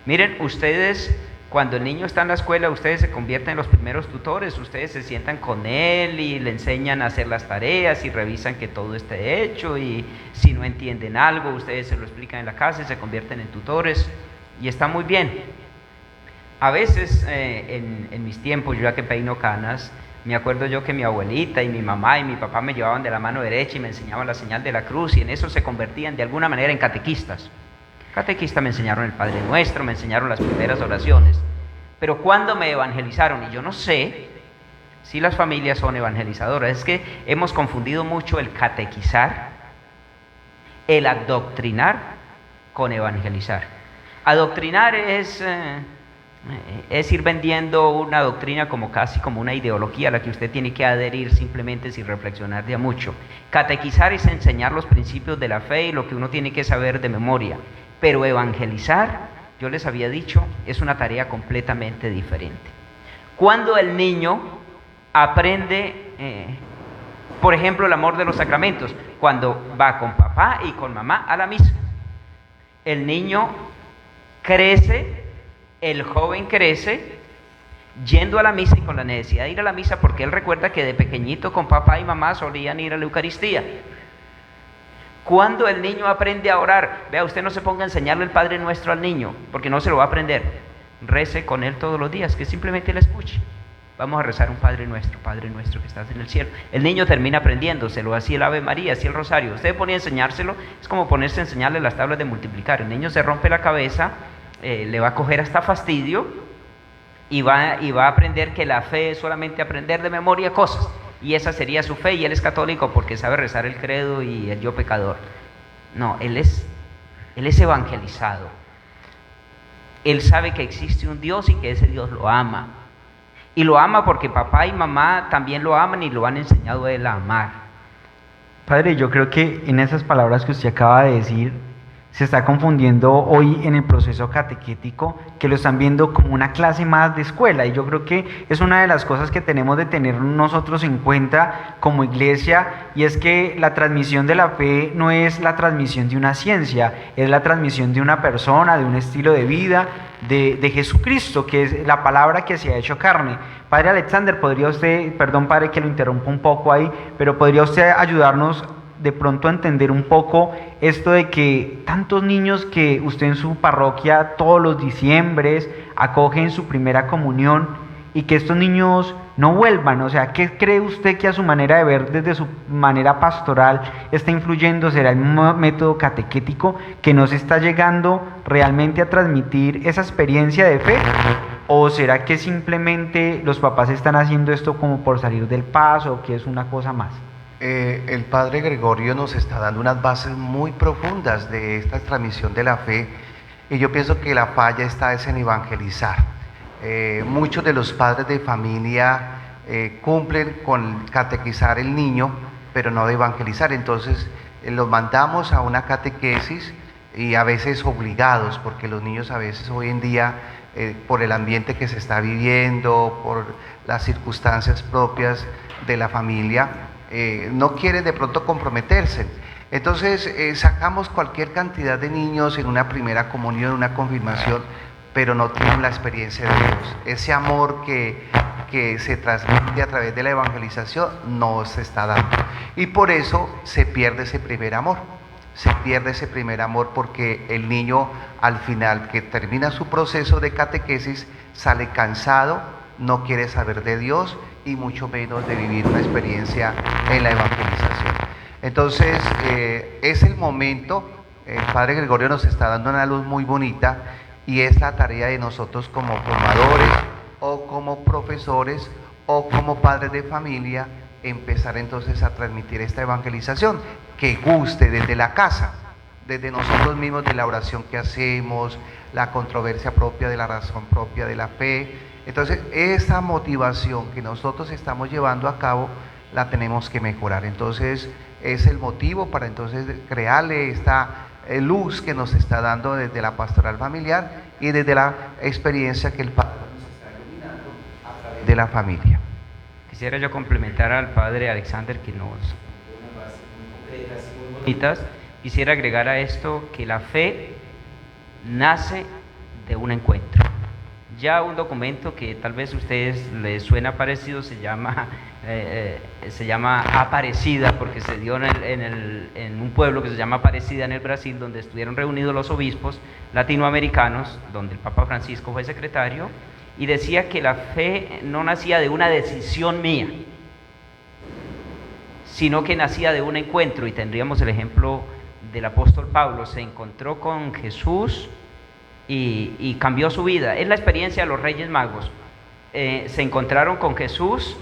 Miren, ustedes, cuando el niño está en la escuela, ustedes se convierten en los primeros tutores. Ustedes se sientan con él y le enseñan a hacer las tareas y revisan que todo esté hecho, y si no entienden algo, ustedes se lo explican en la casa y se convierten en tutores, y está muy bien. A veces en mis tiempos, yo ya que peino canas, me acuerdo yo que mi abuelita y mi mamá y mi papá me llevaban de la mano derecha y me enseñaban la señal de la cruz, y en eso se convertían de alguna manera en catequistas. Catequista me enseñaron el Padre Nuestro, me enseñaron las primeras oraciones. Pero cuando me evangelizaron, y yo no sé si las familias son evangelizadoras, es que hemos confundido mucho el catequizar, el adoctrinar, con evangelizar. Adoctrinar es ir vendiendo una doctrina como casi como una ideología a la que usted tiene que adherir simplemente sin reflexionar de a mucho. Catequizar es enseñar los principios de la fe y lo que uno tiene que saber de memoria. Pero evangelizar, yo les había dicho, es una tarea completamente diferente. Cuando el niño aprende, por ejemplo, el amor de los sacramentos, cuando va con papá y con mamá a la misa, el niño crece, el joven crece yendo a la misa y con la necesidad de ir a la misa, porque él recuerda que de pequeñito con papá y mamá solían ir a la Eucaristía. Cuando el niño aprende a orar, vea, usted no se ponga a enseñarle el Padre Nuestro al niño, porque no se lo va a aprender. Rece con él todos los días, que simplemente le escuche. Vamos a rezar un Padre Nuestro que estás en el cielo. El niño termina aprendiéndoselo, así el Ave María, así el Rosario. Usted pone a enseñárselo, es como ponerse a enseñarle las tablas de multiplicar. El niño se rompe la cabeza, le va a coger hasta fastidio, y va a aprender que la fe es solamente aprender de memoria cosas. Y esa sería su fe, y él es católico porque sabe rezar el credo y el yo pecador. No, él es evangelizado. Él sabe que existe un Dios y que ese Dios lo ama. Y lo ama porque papá y mamá también lo aman y lo han enseñado a él a amar. Padre, yo creo que en esas palabras que usted acaba de decir, se está confundiendo hoy en el proceso catequético, que lo están viendo como una clase más de escuela, y yo creo que es una de las cosas que tenemos de tener nosotros en cuenta como iglesia, y es que la transmisión de la fe no es la transmisión de una ciencia, es la transmisión de una persona, de un estilo de vida, de Jesucristo, que es la palabra que se ha hecho carne. Padre Alexander, ¿podría usted, perdón padre que lo interrumpa un poco ahí, pero podría usted ayudarnos de pronto a entender un poco esto de que tantos niños que usted en su parroquia todos los diciembres acogen su primera comunión, y que estos niños no vuelvan? O sea, ¿qué cree usted que a su manera de ver, desde su manera pastoral, está influyendo? ¿Será el método catequético que nos está llegando realmente a transmitir esa experiencia de fe? ¿O será que simplemente los papás están haciendo esto como por salir del paso, o que es una cosa más? El Padre Gregorio nos está dando unas bases muy profundas de esta transmisión de la fe, y yo pienso que la falla está en evangelizar. Muchos de los padres de familia cumplen con catequizar el niño, pero no de evangelizar. Entonces los mandamos a una catequesis, y a veces obligados, porque los niños a veces hoy en día, por el ambiente que se está viviendo, por las circunstancias propias de la familia, no quieren de pronto comprometerse. Entonces sacamos cualquier cantidad de niños en una primera comunión, una confirmación, pero no tienen la experiencia de Dios. Ese amor que se transmite a través de la evangelización no se está dando. Y por eso se pierde ese primer amor. Se pierde ese primer amor porque el niño, al final que termina su proceso de catequesis, sale cansado, no quiere saber de Dios y mucho menos de vivir una experiencia en la evangelización. Entonces es el momento. El Padre Gregorio nos está dando una luz muy bonita, y es la tarea de nosotros como formadores o como profesores o como padres de familia, empezar entonces a transmitir esta evangelización que guste desde la casa, desde nosotros mismos, de la oración que hacemos, la controversia propia de la razón propia de la fe. Entonces esa motivación que nosotros estamos llevando a cabo la tenemos que mejorar. Entonces es el motivo para entonces crearle esta luz que nos está dando desde la pastoral familiar y desde la experiencia que el Padre nos está iluminando a través de la familia. Quisiera yo complementar al Padre Alexander, que nos dio unas bases muy concretas y muy bonitas. Quisiera agregar a esto que la fe nace de un encuentro. Ya un documento que tal vez a ustedes les suena parecido se llama Aparecida, porque se dio en un pueblo que se llama Aparecida en el Brasil, donde estuvieron reunidos los obispos latinoamericanos, donde el Papa Francisco fue secretario, y decía que la fe no nacía de una decisión mía, sino que nacía de un encuentro. Y tendríamos el ejemplo del apóstol Pablo. Se encontró con Jesús y cambió su vida. Es la experiencia de los Reyes Magos. Se encontraron con Jesús,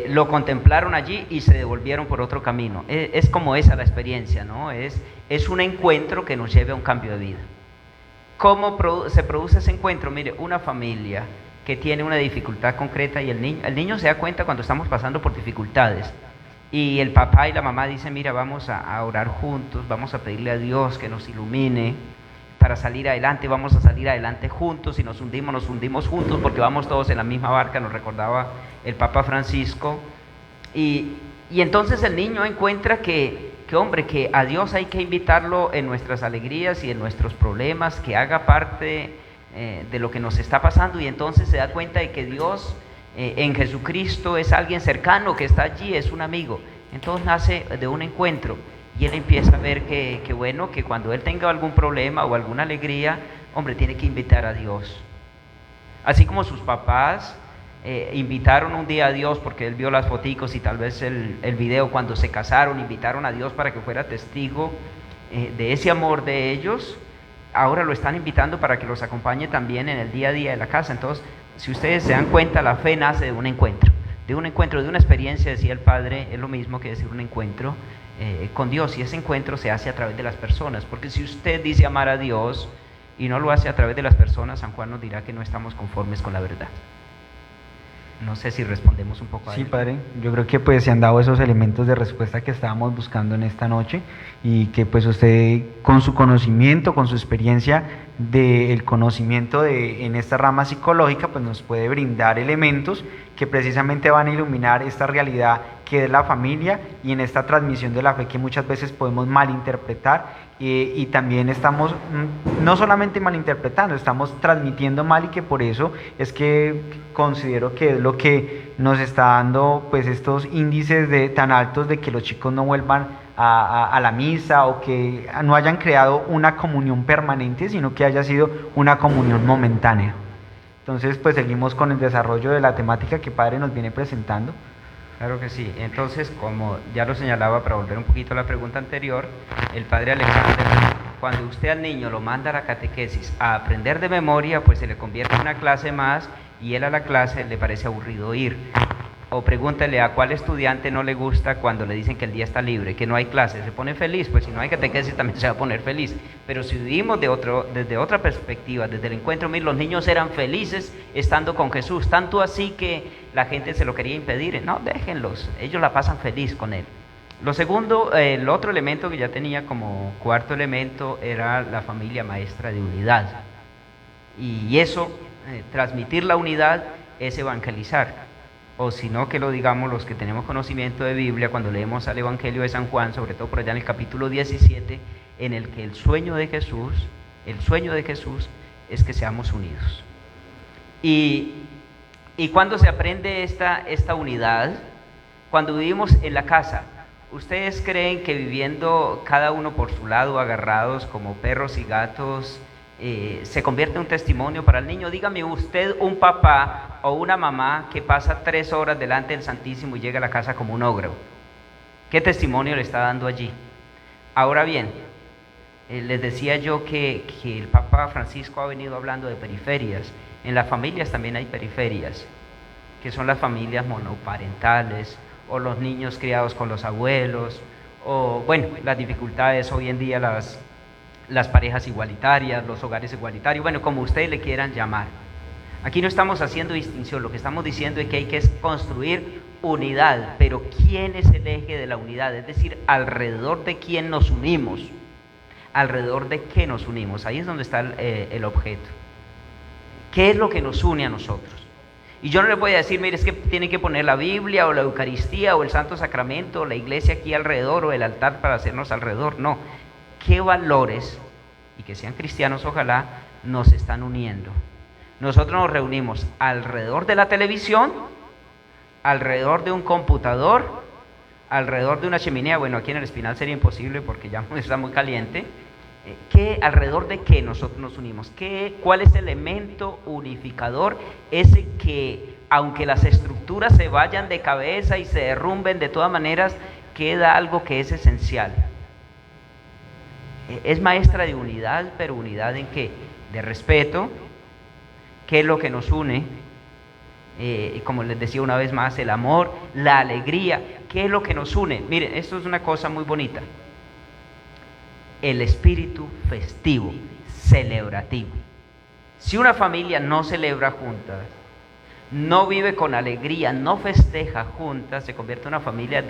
lo contemplaron allí y se devolvieron por otro camino. Es como esa la experiencia, ¿no? Es un encuentro que nos lleva a un cambio de vida. ¿Cómo se produce ese encuentro? Mire, una familia que tiene una dificultad concreta, y el niño se da cuenta cuando estamos pasando por dificultades, y el papá y la mamá dicen: mira, vamos a orar juntos, vamos a pedirle a Dios que nos ilumine para salir adelante, vamos a salir adelante juntos, y nos hundimos juntos porque vamos todos en la misma barca, nos recordaba el Papa Francisco. Y entonces el niño encuentra que a Dios hay que invitarlo en nuestras alegrías y en nuestros problemas, que haga parte de lo que nos está pasando, y entonces se da cuenta de que Dios en Jesucristo es alguien cercano que está allí, es un amigo. Entonces nace de un encuentro, y él empieza a ver que cuando él tenga algún problema o alguna alegría, hombre, tiene que invitar a Dios. Así como sus papás invitaron un día a Dios, porque él vio las foticos y tal vez el video cuando se casaron, invitaron a Dios para que fuera testigo de ese amor de ellos. Ahora lo están invitando para que los acompañe también en el día a día de la casa. Entonces, si ustedes se dan cuenta, la fe nace de un encuentro, de una experiencia. Decía el Padre, es lo mismo que decir un encuentro con Dios, y ese encuentro se hace a través de las personas, porque si usted dice amar a Dios y no lo hace a través de las personas, San Juan nos dirá que no estamos conformes con la verdad. No sé si respondemos un poco a Sí, ello. Padre, yo creo que pues se han dado esos elementos de respuesta que estábamos buscando en esta noche, y que pues usted, con su conocimiento, con su experiencia del conocimiento en esta rama psicológica, pues nos puede brindar elementos que precisamente van a iluminar esta realidad que es la familia, y en esta transmisión de la fe que muchas veces podemos malinterpretar, y también estamos no solamente malinterpretando, estamos transmitiendo mal, y que por eso es que considero que es lo que nos está dando pues estos índices tan altos de que los chicos no vuelvan a la misa, o que no hayan creado una comunión permanente, sino que haya sido una comunión momentánea. Entonces, pues seguimos con el desarrollo de la temática que Padre nos viene presentando. Claro que sí. Entonces, como ya lo señalaba, para volver un poquito a la pregunta anterior, el padre Alexander, cuando usted al niño lo manda a la catequesis a aprender de memoria, pues se le convierte en una clase más y él a la clase le parece aburrido ir. O pregúntele a cuál estudiante no le gusta cuando le dicen que el día está libre, que no hay clase, se pone feliz, pues si no hay catequesis también se va a poner feliz. Pero si vivimos desde otra perspectiva, desde el encuentro, los niños eran felices estando con Jesús, tanto así que la gente se lo quería impedir. No, déjenlos, ellos la pasan feliz con él. Lo segundo, el otro elemento que ya tenía como cuarto elemento era la familia maestra de unidad. Y eso, transmitir la unidad es evangelizar. O si no, que lo digamos los que tenemos conocimiento de Biblia, cuando leemos al Evangelio de San Juan, sobre todo por allá en el capítulo 17, en el que el sueño de Jesús es que seamos unidos. Y cuando se aprende esta unidad, cuando vivimos en la casa, ¿ustedes creen que viviendo cada uno por su lado, agarrados como perros y gatos, se convierte en un testimonio para el niño? Dígame usted un papá o una mamá que pasa 3 horas delante del Santísimo y llega a la casa como un ogro. ¿Qué testimonio le está dando allí? Ahora bien, les decía yo que el Papa Francisco ha venido hablando de periferias. En las familias también hay periferias, que son las familias monoparentales, o los niños criados con los abuelos, o bueno, las dificultades hoy en día, las parejas igualitarias, los hogares igualitarios, bueno, como ustedes le quieran llamar. Aquí no estamos haciendo distinción, lo que estamos diciendo es que hay que construir unidad, pero ¿quién es el eje de la unidad? Es decir, alrededor de quién nos unimos, alrededor de qué nos unimos, ahí es donde está el objeto. ¿Qué es lo que nos une a nosotros? Y yo no les voy a decir, mire, es que tienen que poner la Biblia o la Eucaristía o el Santo Sacramento o la iglesia aquí alrededor o el altar para hacernos alrededor, no. ¿Qué valores, y que sean cristianos ojalá, nos están uniendo? Nosotros nos reunimos alrededor de la televisión, alrededor de un computador, alrededor de una chimenea. Bueno, aquí en el Espinal sería imposible porque ya está muy caliente. ¿Alrededor de qué nosotros nos unimos? ¿Cuál es el elemento unificador? Ese que, aunque las estructuras se vayan de cabeza y se derrumben de todas maneras, queda algo que es esencial. Es maestra de unidad, pero unidad ¿en qué? De respeto. ¿Qué es lo que nos une? Como les decía una vez más, el amor, la alegría. ¿Qué es lo que nos une? Miren, esto es una cosa muy bonita. El espíritu festivo, celebrativo. Si una familia no celebra juntas, no vive con alegría, no festeja juntas, se convierte en una familia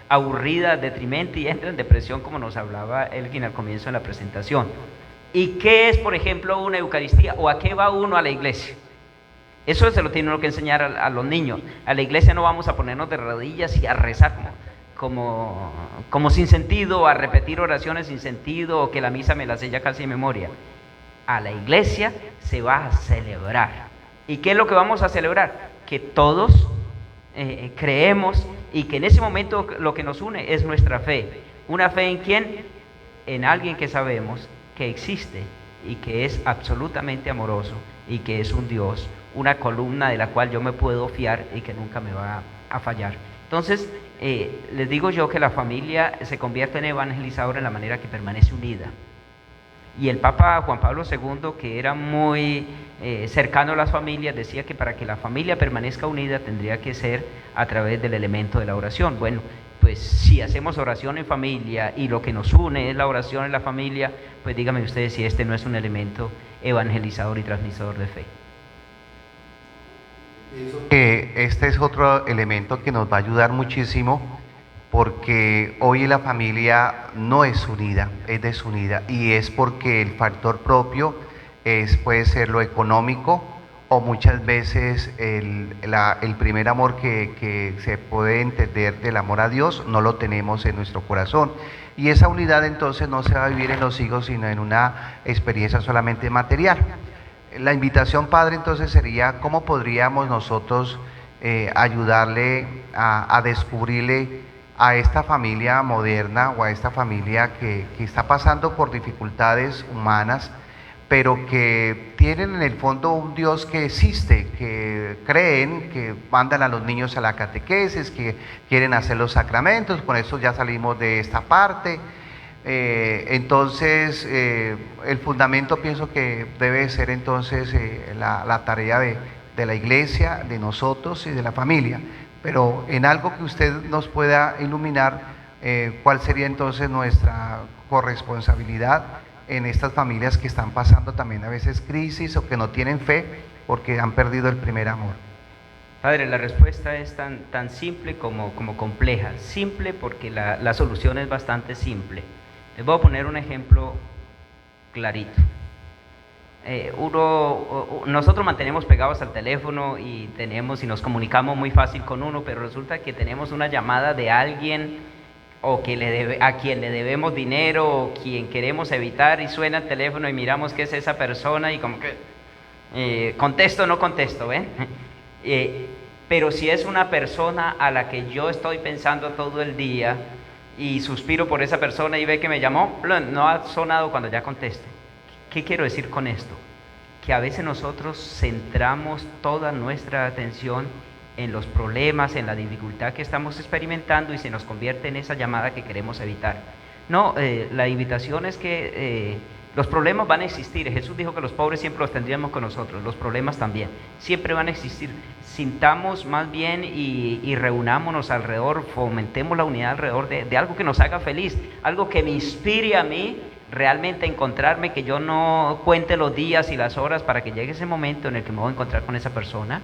aburrida, deprimente y entra en depresión, como nos hablaba Elkin al comienzo de la presentación. ¿Y qué es, por ejemplo, una Eucaristía? ¿O a qué va uno a la iglesia? Eso se lo tiene uno que enseñar a los niños. A la iglesia no vamos a ponernos de rodillas y a rezar como sin sentido, a repetir oraciones sin sentido, o que la misa me la sé ya casi de memoria. A la iglesia se va a celebrar. ¿Y qué es lo que vamos a celebrar? Que todos creemos y que en ese momento lo que nos une es nuestra fe. ¿Una fe en quién? En alguien que sabemos que existe y que es absolutamente amoroso y que es un Dios, una columna de la cual yo me puedo fiar y que nunca me va a fallar. Entonces, les digo yo que la familia se convierte en evangelizadora en la manera que permanece unida. Y el Papa Juan Pablo II, que era muy cercano a las familias, decía que para que la familia permanezca unida tendría que ser a través del elemento de la oración. Bueno, pues si hacemos oración en familia y lo que nos une es la oración en la familia, pues díganme ustedes si este no es un elemento evangelizador y transmisor de fe. Este es otro elemento que nos va a ayudar muchísimo, porque hoy la familia no es unida, es desunida, y es porque el factor propio puede ser lo económico, o muchas veces el primer amor que se puede entender del amor a Dios no lo tenemos en nuestro corazón, y esa unidad entonces no se va a vivir en los hijos, sino en una experiencia solamente material. La invitación, Padre, entonces sería cómo podríamos nosotros ayudarle a descubrirle a esta familia moderna o a esta familia que está pasando por dificultades humanas, pero que tienen en el fondo un Dios que existe, que creen, que mandan a los niños a la catequesis, que quieren hacer los sacramentos. Con eso ya salimos de esta parte. Entonces, el fundamento pienso que debe ser entonces la tarea de la iglesia, de nosotros y de la familia. Pero en algo que usted nos pueda iluminar, ¿cuál sería entonces nuestra corresponsabilidad en estas familias que están pasando también a veces crisis o que no tienen fe porque han perdido el primer amor? Padre, la respuesta es tan simple como compleja. Simple porque la solución es bastante simple. Les voy a poner un ejemplo clarito. Nosotros mantenemos pegados al teléfono y nos comunicamos muy fácil con uno, pero resulta que tenemos una llamada de alguien o a quien le debemos dinero o quien queremos evitar, y suena el teléfono y miramos que es esa persona y como que contesto o no contesto, ¿ven? Pero si es una persona a la que yo estoy pensando todo el día y suspiro por esa persona y ve que me llamó, no ha sonado cuando ya contesto. ¿Qué quiero decir con esto? Que a veces nosotros centramos toda nuestra atención en los problemas, en la dificultad que estamos experimentando, y se nos convierte en esa llamada que queremos evitar. No, la invitación es que los problemas van a existir. Jesús dijo que los pobres siempre los tendríamos con nosotros, los problemas también, siempre van a existir. Sintamos más bien y reunámonos alrededor, fomentemos la unidad alrededor de algo que nos haga feliz, algo que me inspire a mí realmente a encontrarme, que yo no cuente los días y las horas para que llegue ese momento en el que me voy a encontrar con esa persona,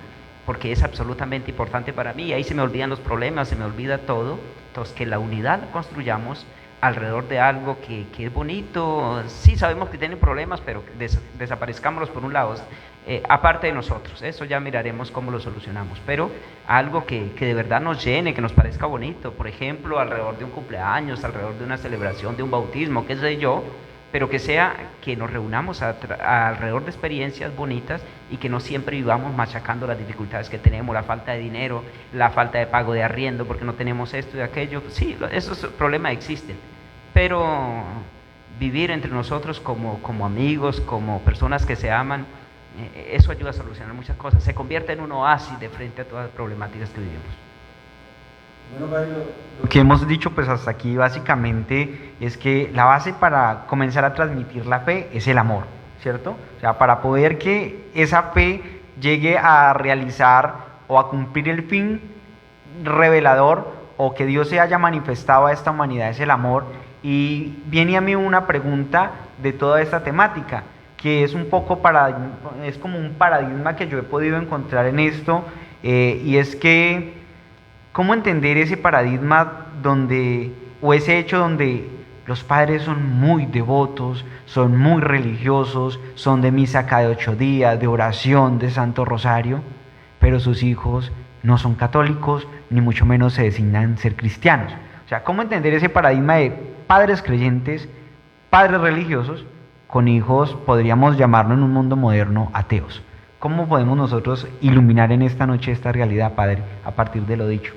porque es absolutamente importante para mí. Ahí se me olvidan los problemas, se me olvida todo. Entonces, que la unidad la construyamos alrededor de algo que es bonito. Sí sabemos que tienen problemas, pero desaparezcámoslos por un lado, aparte de nosotros. Eso ya miraremos cómo lo solucionamos, pero algo que de verdad nos llene, que nos parezca bonito. Por ejemplo, alrededor de un cumpleaños, alrededor de una celebración, de un bautismo, qué sé yo, pero que sea que nos reunamos alrededor de experiencias bonitas y que no siempre vivamos machacando las dificultades que tenemos, la falta de dinero, la falta de pago de arriendo porque no tenemos esto y aquello. Sí, esos problemas existen, pero vivir entre nosotros como amigos, como personas que se aman, eso ayuda a solucionar muchas cosas. Se convierte en un oasis de frente a todas las problemáticas que vivimos. Bueno, Padre, lo que hemos dicho pues hasta aquí básicamente es que la base para comenzar a transmitir la fe es el amor, ¿cierto? O sea, para poder que esa fe llegue a realizar o a cumplir el fin revelador, o que Dios se haya manifestado a esta humanidad, es el amor. Y viene a mí una pregunta de toda esta temática, que es un poco es como un paradigma que yo he podido encontrar en esto, y es que ¿cómo entender ese paradigma o ese hecho donde los padres son muy devotos, son muy religiosos, son de misa cada 8 días, de oración, de Santo Rosario, pero sus hijos no son católicos, ni mucho menos se designan ser cristianos? O sea, ¿cómo entender ese paradigma de padres creyentes, padres religiosos, con hijos, podríamos llamarlo en un mundo moderno, ateos? ¿Cómo podemos nosotros iluminar en esta noche esta realidad, Padre, a partir de lo dicho?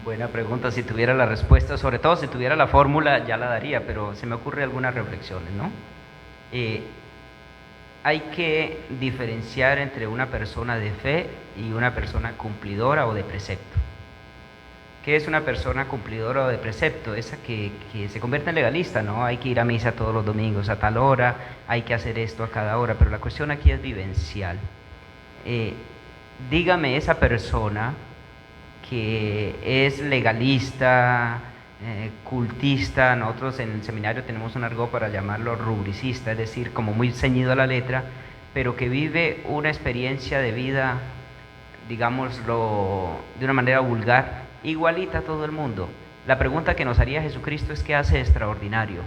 Buena pregunta. Si tuviera la respuesta, sobre todo si tuviera la fórmula, ya la daría, pero se me ocurren algunas reflexiones, ¿no? Hay que diferenciar entre una persona de fe y una persona cumplidora o de precepto. ¿Qué es una persona cumplidora o de precepto? Esa que se convierte en legalista, ¿no? Hay que ir a misa todos los domingos a tal hora, hay que hacer esto a cada hora, pero la cuestión aquí es vivencial. Dígame esa persona que es legalista, cultista. Nosotros en el seminario tenemos un argot para llamarlo rubricista, es decir, como muy ceñido a la letra, pero que vive una experiencia de vida, digámoslo de una manera vulgar, igualita a todo el mundo. La pregunta que nos haría Jesucristo es: ¿qué hace extraordinario?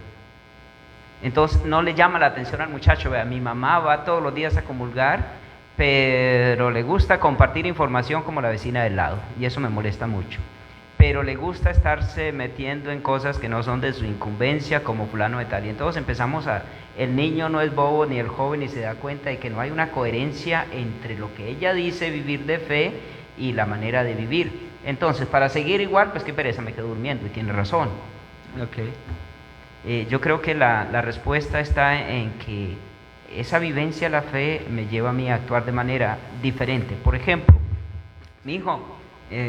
Entonces no le llama la atención al muchacho: vea, mi mamá va todos los días a comulgar, pero le gusta compartir información como la vecina del lado, y eso me molesta mucho. Pero le gusta estarse metiendo en cosas que no son de su incumbencia, como fulano de tal. Y entonces el niño no es bobo ni el joven, y se da cuenta de que no hay una coherencia entre lo que ella dice vivir de fe y la manera de vivir. Entonces, para seguir igual, pues qué pereza, me quedo durmiendo, y tiene razón. Okay. Yo creo que la respuesta está en que esa vivencia de la fe me lleva a mí a actuar de manera diferente. Por ejemplo, mi hijo,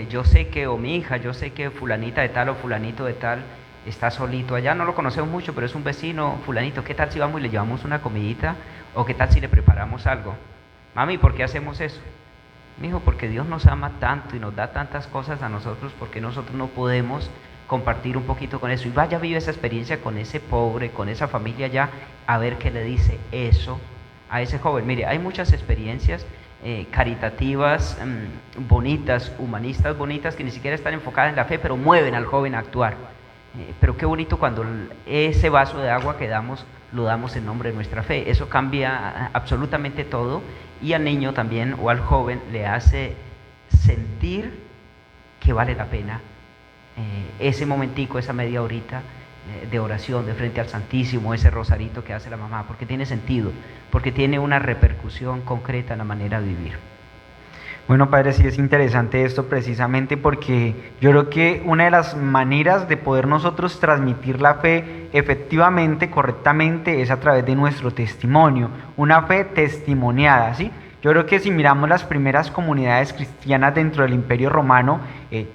yo sé que, o mi hija, yo sé que fulanita de tal o fulanito de tal está solito allá, no lo conocemos mucho, pero es un vecino, fulanito, ¿qué tal si vamos y le llevamos una comidita? ¿O qué tal si le preparamos algo? Mami, ¿por qué hacemos eso? Mi hijo, porque Dios nos ama tanto y nos da tantas cosas a nosotros, porque nosotros no podemos compartir un poquito con eso. Y vaya, vive esa experiencia con ese pobre, con esa familia allá, a ver qué le dice eso a ese joven. Mire, hay muchas experiencias caritativas, bonitas, humanistas bonitas, que ni siquiera están enfocadas en la fe, pero mueven al joven a actuar. Pero qué bonito cuando ese vaso de agua que damos, lo damos en nombre de nuestra fe. Eso cambia absolutamente todo, y al niño también, o al joven, le hace sentir que vale la pena ese momentico, esa media horita de oración de frente al Santísimo, ese rosarito que hace la mamá, porque tiene sentido, porque tiene una repercusión concreta en la manera de vivir. Bueno, padre, sí es interesante esto precisamente porque yo creo que una de las maneras de poder nosotros transmitir la fe efectivamente, correctamente, es a través de nuestro testimonio, una fe testimoniada, ¿sí? Yo creo que si miramos las primeras comunidades cristianas dentro del Imperio Romano,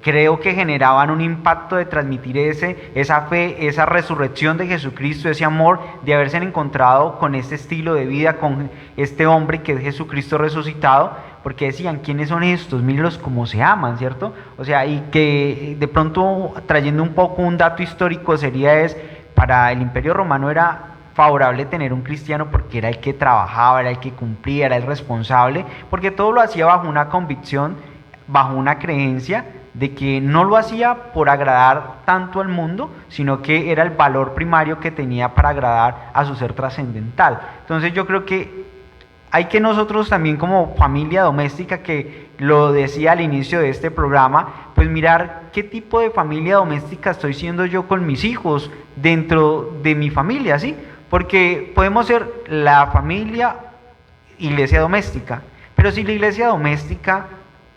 creo que generaban un impacto de transmitir esa fe, esa resurrección de Jesucristo, ese amor de haberse encontrado con este estilo de vida, con este hombre que es Jesucristo resucitado, porque decían, ¿quiénes son estos? Mírenlos cómo se aman, ¿cierto? O sea, y que de pronto, trayendo un poco un dato histórico, para el Imperio Romano era favorable tener un cristiano porque era el que trabajaba, era el que cumplía, era el responsable, porque todo lo hacía bajo una convicción, bajo una creencia de que no lo hacía por agradar tanto al mundo, sino que era el valor primario que tenía para agradar a su ser trascendental. Entonces yo creo que hay que nosotros también, como familia doméstica, que lo decía al inicio de este programa, pues mirar qué tipo de familia doméstica estoy siendo yo con mis hijos dentro de mi familia, ¿sí? Porque podemos ser la familia iglesia doméstica, pero si la iglesia doméstica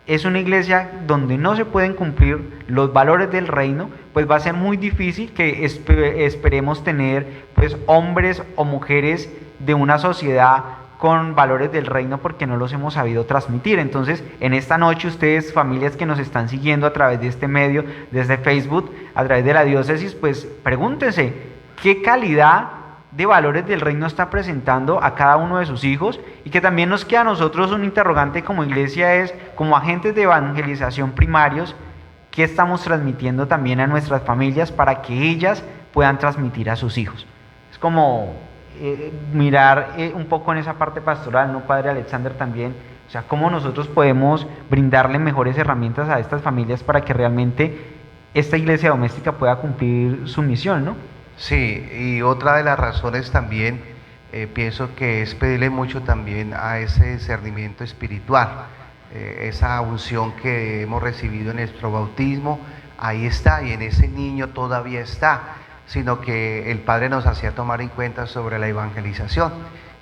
es una iglesia donde no se pueden cumplir los valores del reino, pues va a ser muy difícil que esperemos tener pues hombres o mujeres de una sociedad con valores del reino, porque no los hemos sabido transmitir. Entonces, en esta noche, ustedes, familias que nos están siguiendo a través de este medio, desde Facebook, a través de la diócesis, pues pregúntense, ¿qué calidad de valores del reino está presentando a cada uno de sus hijos? Y que también nos queda a nosotros un interrogante como iglesia, es, como agentes de evangelización primarios, ¿qué estamos transmitiendo también a nuestras familias para que ellas puedan transmitir a sus hijos? Es como mirar un poco en esa parte pastoral, ¿no, padre Alexander? También, o sea, cómo nosotros podemos brindarle mejores herramientas a estas familias para que realmente esta iglesia doméstica pueda cumplir su misión, ¿no? Sí, y otra de las razones también, pienso que es pedirle mucho también a ese discernimiento espiritual, esa unción que hemos recibido en nuestro bautismo, ahí está, y en ese niño todavía está, sino que el Padre nos hacía tomar en cuenta sobre la evangelización,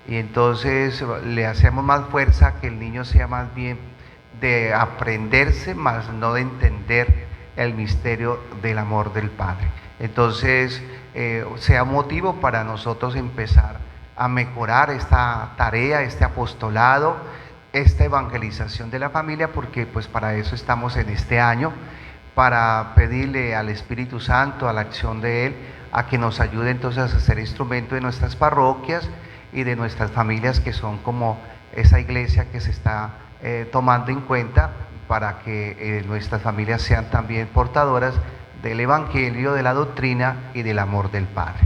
y entonces le hacemos más fuerza que el niño sea más bien de aprenderse, más no de entender el misterio del amor del Padre. Entonces, sea motivo para nosotros empezar a mejorar esta tarea, este apostolado, esta evangelización de la familia, porque pues para eso estamos en este año, para pedirle al Espíritu Santo, a la acción de Él, a que nos ayude entonces a ser instrumento de nuestras parroquias y de nuestras familias, que son como esa iglesia que se está tomando en cuenta para que nuestras familias sean también portadoras del Evangelio, de la doctrina y del amor del Padre.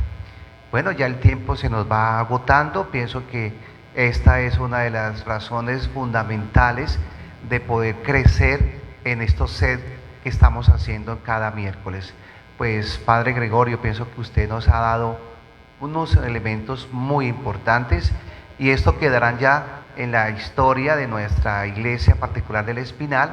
Bueno, ya el tiempo se nos va agotando. Pienso que esta es una de las razones fundamentales de poder crecer en estos sed que estamos haciendo cada miércoles. Pues Padre Gregorio, pienso que usted nos ha dado unos elementos muy importantes, y esto quedarán ya en la historia de nuestra iglesia particular del Espinal,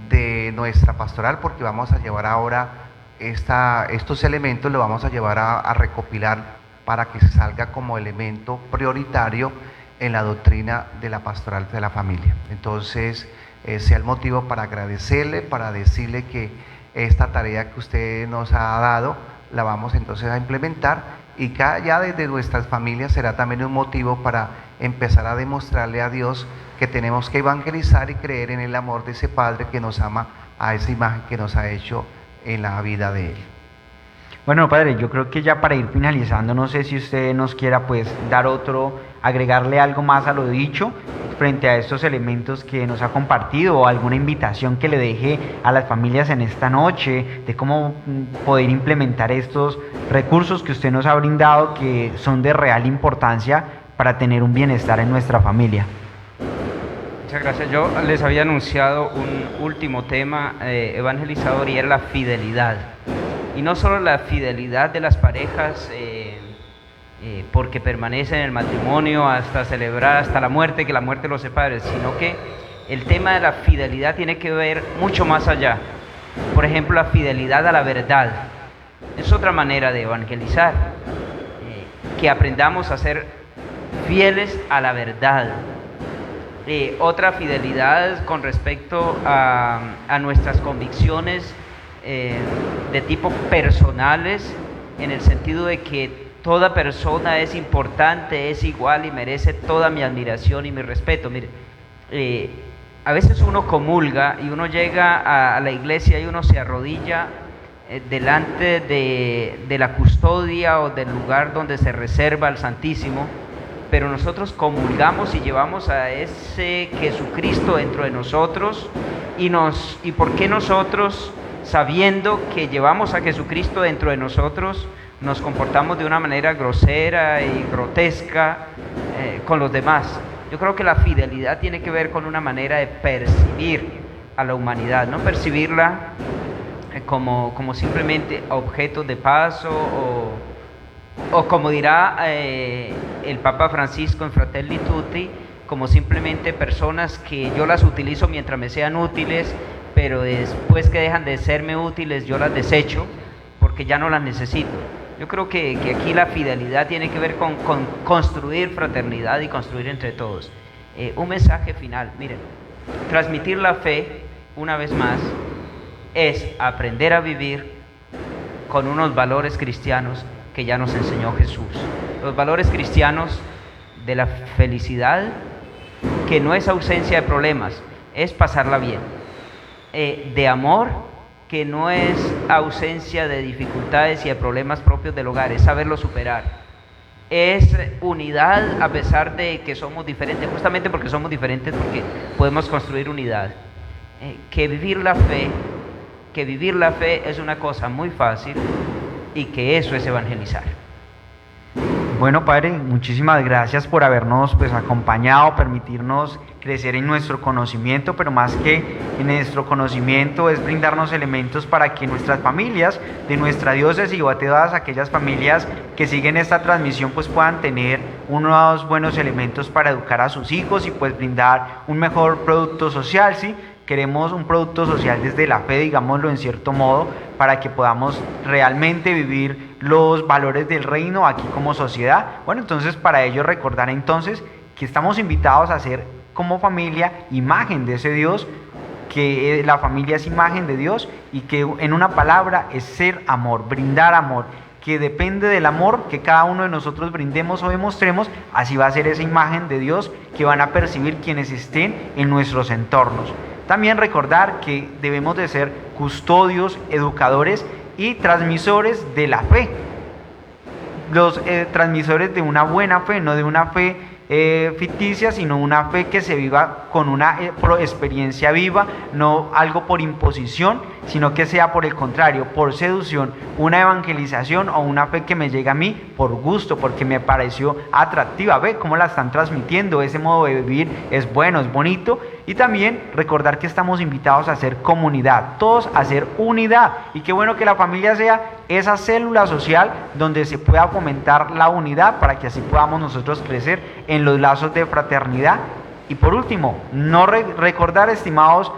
de nuestra pastoral, porque vamos a llevar ahora estos elementos, los vamos a llevar a recopilar para que se salga como elemento prioritario en la doctrina de la pastoral de la familia. Entonces, sea el motivo para agradecerle, para decirle que esta tarea que usted nos ha dado la vamos entonces a implementar, y ya desde nuestras familias será también un motivo para empezar a demostrarle a Dios que tenemos que evangelizar y creer en el amor de ese Padre que nos ama, a esa imagen que nos ha hecho en la vida de Él. Bueno, padre, yo creo que ya para ir finalizando, no sé si usted nos quiera pues dar agregarle algo más a lo dicho frente a estos elementos que nos ha compartido, o alguna invitación que le deje a las familias en esta noche de cómo poder implementar estos recursos que usted nos ha brindado, que son de real importancia para tener un bienestar en nuestra familia. Muchas gracias. Yo les había anunciado un último tema evangelizador, y era la fidelidad. Y no solo la fidelidad de las parejas porque permanecen en el matrimonio hasta celebrar, hasta la muerte, que la muerte los separe, sino que el tema de la fidelidad tiene que ver mucho más allá. Por ejemplo, la fidelidad a la verdad. Es otra manera de evangelizar, que aprendamos a ser fieles a la verdad. Otra fidelidad con respecto a nuestras convicciones de tipo personales, en el sentido de que toda persona es importante, es igual y merece toda mi admiración y mi respeto. Mire, a veces uno comulga y uno llega a la iglesia y uno se arrodilla delante de la custodia o del lugar donde se reserva al Santísimo, pero nosotros comulgamos y llevamos a ese Jesucristo dentro de nosotros, y ¿por qué nosotros, sabiendo que llevamos a Jesucristo dentro de nosotros, nos comportamos de una manera grosera y grotesca con los demás? Yo creo que la fidelidad tiene que ver con una manera de percibir a la humanidad, no percibirla como simplemente objetos de paso, o como dirá el Papa Francisco en Fratelli Tutti, como simplemente personas que yo las utilizo mientras me sean útiles, pero después que dejan de serme útiles yo las desecho porque ya no las necesito. Yo creo que aquí la fidelidad tiene que ver con construir fraternidad y construir entre todos. Un mensaje final, miren, transmitir la fe, una vez más, es aprender a vivir con unos valores cristianos que ya nos enseñó Jesús. Los valores cristianos de la felicidad, que no es ausencia de problemas, es pasarla bien. De amor, que no es ausencia de dificultades y de problemas propios del hogar, es saberlo superar. Es unidad a pesar de que somos diferentes, justamente porque somos diferentes, porque podemos construir unidad. Que vivir la fe es una cosa muy fácil, y que eso es evangelizar. Bueno, padre, muchísimas gracias por habernos acompañado, permitirnos crecer en nuestro conocimiento, pero más que en nuestro conocimiento es brindarnos elementos para que nuestras familias de nuestra diócesis, y a todas aquellas familias que siguen esta transmisión, puedan tener unos buenos elementos para educar a sus hijos y brindar un mejor producto social, ¿sí? Queremos un producto social desde la fe, digámoslo en cierto modo, para que podamos realmente vivir los valores del reino aquí como sociedad. Bueno, entonces para ello recordar entonces que estamos invitados a ser como familia imagen de ese Dios, que la familia es imagen de Dios, y que en una palabra es ser amor, brindar amor, que depende del amor que cada uno de nosotros brindemos o demostremos, así va a ser esa imagen de Dios que van a percibir quienes estén en nuestros entornos. También recordar que debemos de ser custodios, educadores y transmisores de la fe. Los transmisores de una buena fe, no de una fe ficticia, sino una fe que se viva con una experiencia viva, no algo por imposición, sino que sea por el contrario, por seducción, una evangelización o una fe que me llega a mí por gusto, porque me pareció atractiva. Ve cómo la están transmitiendo, ese modo de vivir es bueno, es bonito. Y también recordar que estamos invitados a ser comunidad, todos a ser unidad, y qué bueno que la familia sea esa célula social donde se pueda fomentar la unidad, para que así podamos nosotros crecer en los lazos de fraternidad. Y por último, no recordar, estimados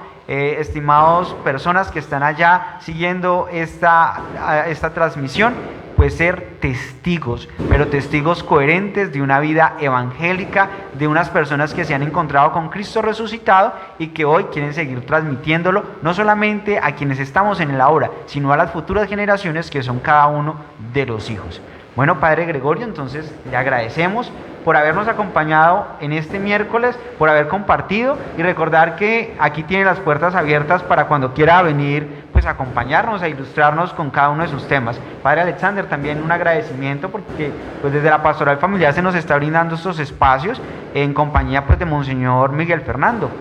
personas que están allá siguiendo esta transmisión, ser testigos, pero testigos coherentes de una vida evangélica, de unas personas que se han encontrado con Cristo resucitado y que hoy quieren seguir transmitiéndolo, no solamente a quienes estamos en el ahora, sino a las futuras generaciones que son cada uno de los hijos. Bueno, Padre Gregorio, entonces le agradecemos por habernos acompañado en este miércoles, por haber compartido y recordar que aquí tiene las puertas abiertas para cuando quiera venir, pues acompañarnos, a ilustrarnos con cada uno de sus temas. Padre Alexander, también un agradecimiento porque pues desde la Pastoral Familiar se nos está brindando estos espacios en compañía pues de Monseñor Miguel Fernando.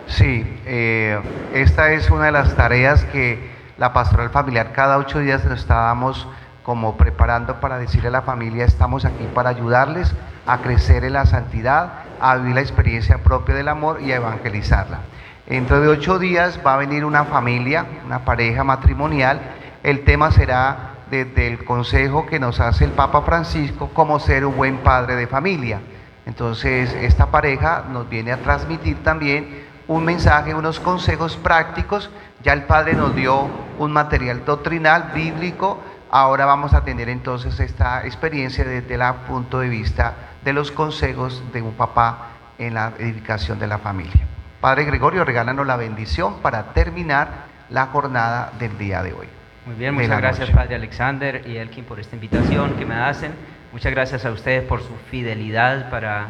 Sí, esta es una de las tareas que la Pastoral Familiar cada 8 días nos estábamos como preparando para decirle a la familia: estamos aquí para ayudarles a crecer en la santidad, a vivir la experiencia propia del amor y a evangelizarla. Dentro de 8 días va a venir una familia, una pareja matrimonial. El tema será desde el consejo que nos hace el Papa Francisco, cómo ser un buen padre de familia. Entonces esta pareja nos viene a transmitir también un mensaje, unos consejos prácticos. Ya el Padre nos dio un material doctrinal, bíblico. Ahora vamos a tener entonces esta experiencia desde el punto de vista de los consejos de un papá en la edificación de la familia. Padre Gregorio, regálanos la bendición para terminar la jornada del día de hoy. Muy bien, muchas gracias Padre Alexander y Elkin por esta invitación que me hacen. Muchas gracias a ustedes por su fidelidad para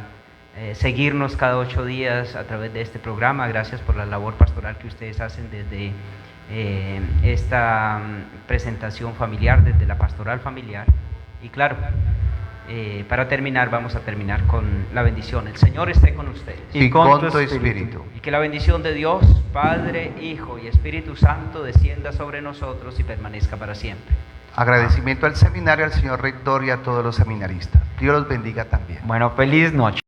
seguirnos cada 8 días a través de este programa. Gracias por la labor pastoral que ustedes hacen desde esta presentación familiar, desde la Pastoral Familiar. Y claro, para terminar, vamos a terminar con la bendición. El Señor esté con ustedes. Y con tu espíritu. Y que la bendición de Dios, Padre, Hijo y Espíritu Santo descienda sobre nosotros y permanezca para siempre. Agradecimiento al seminario, al señor rector y a todos los seminaristas. Dios los bendiga también. Bueno, feliz noche.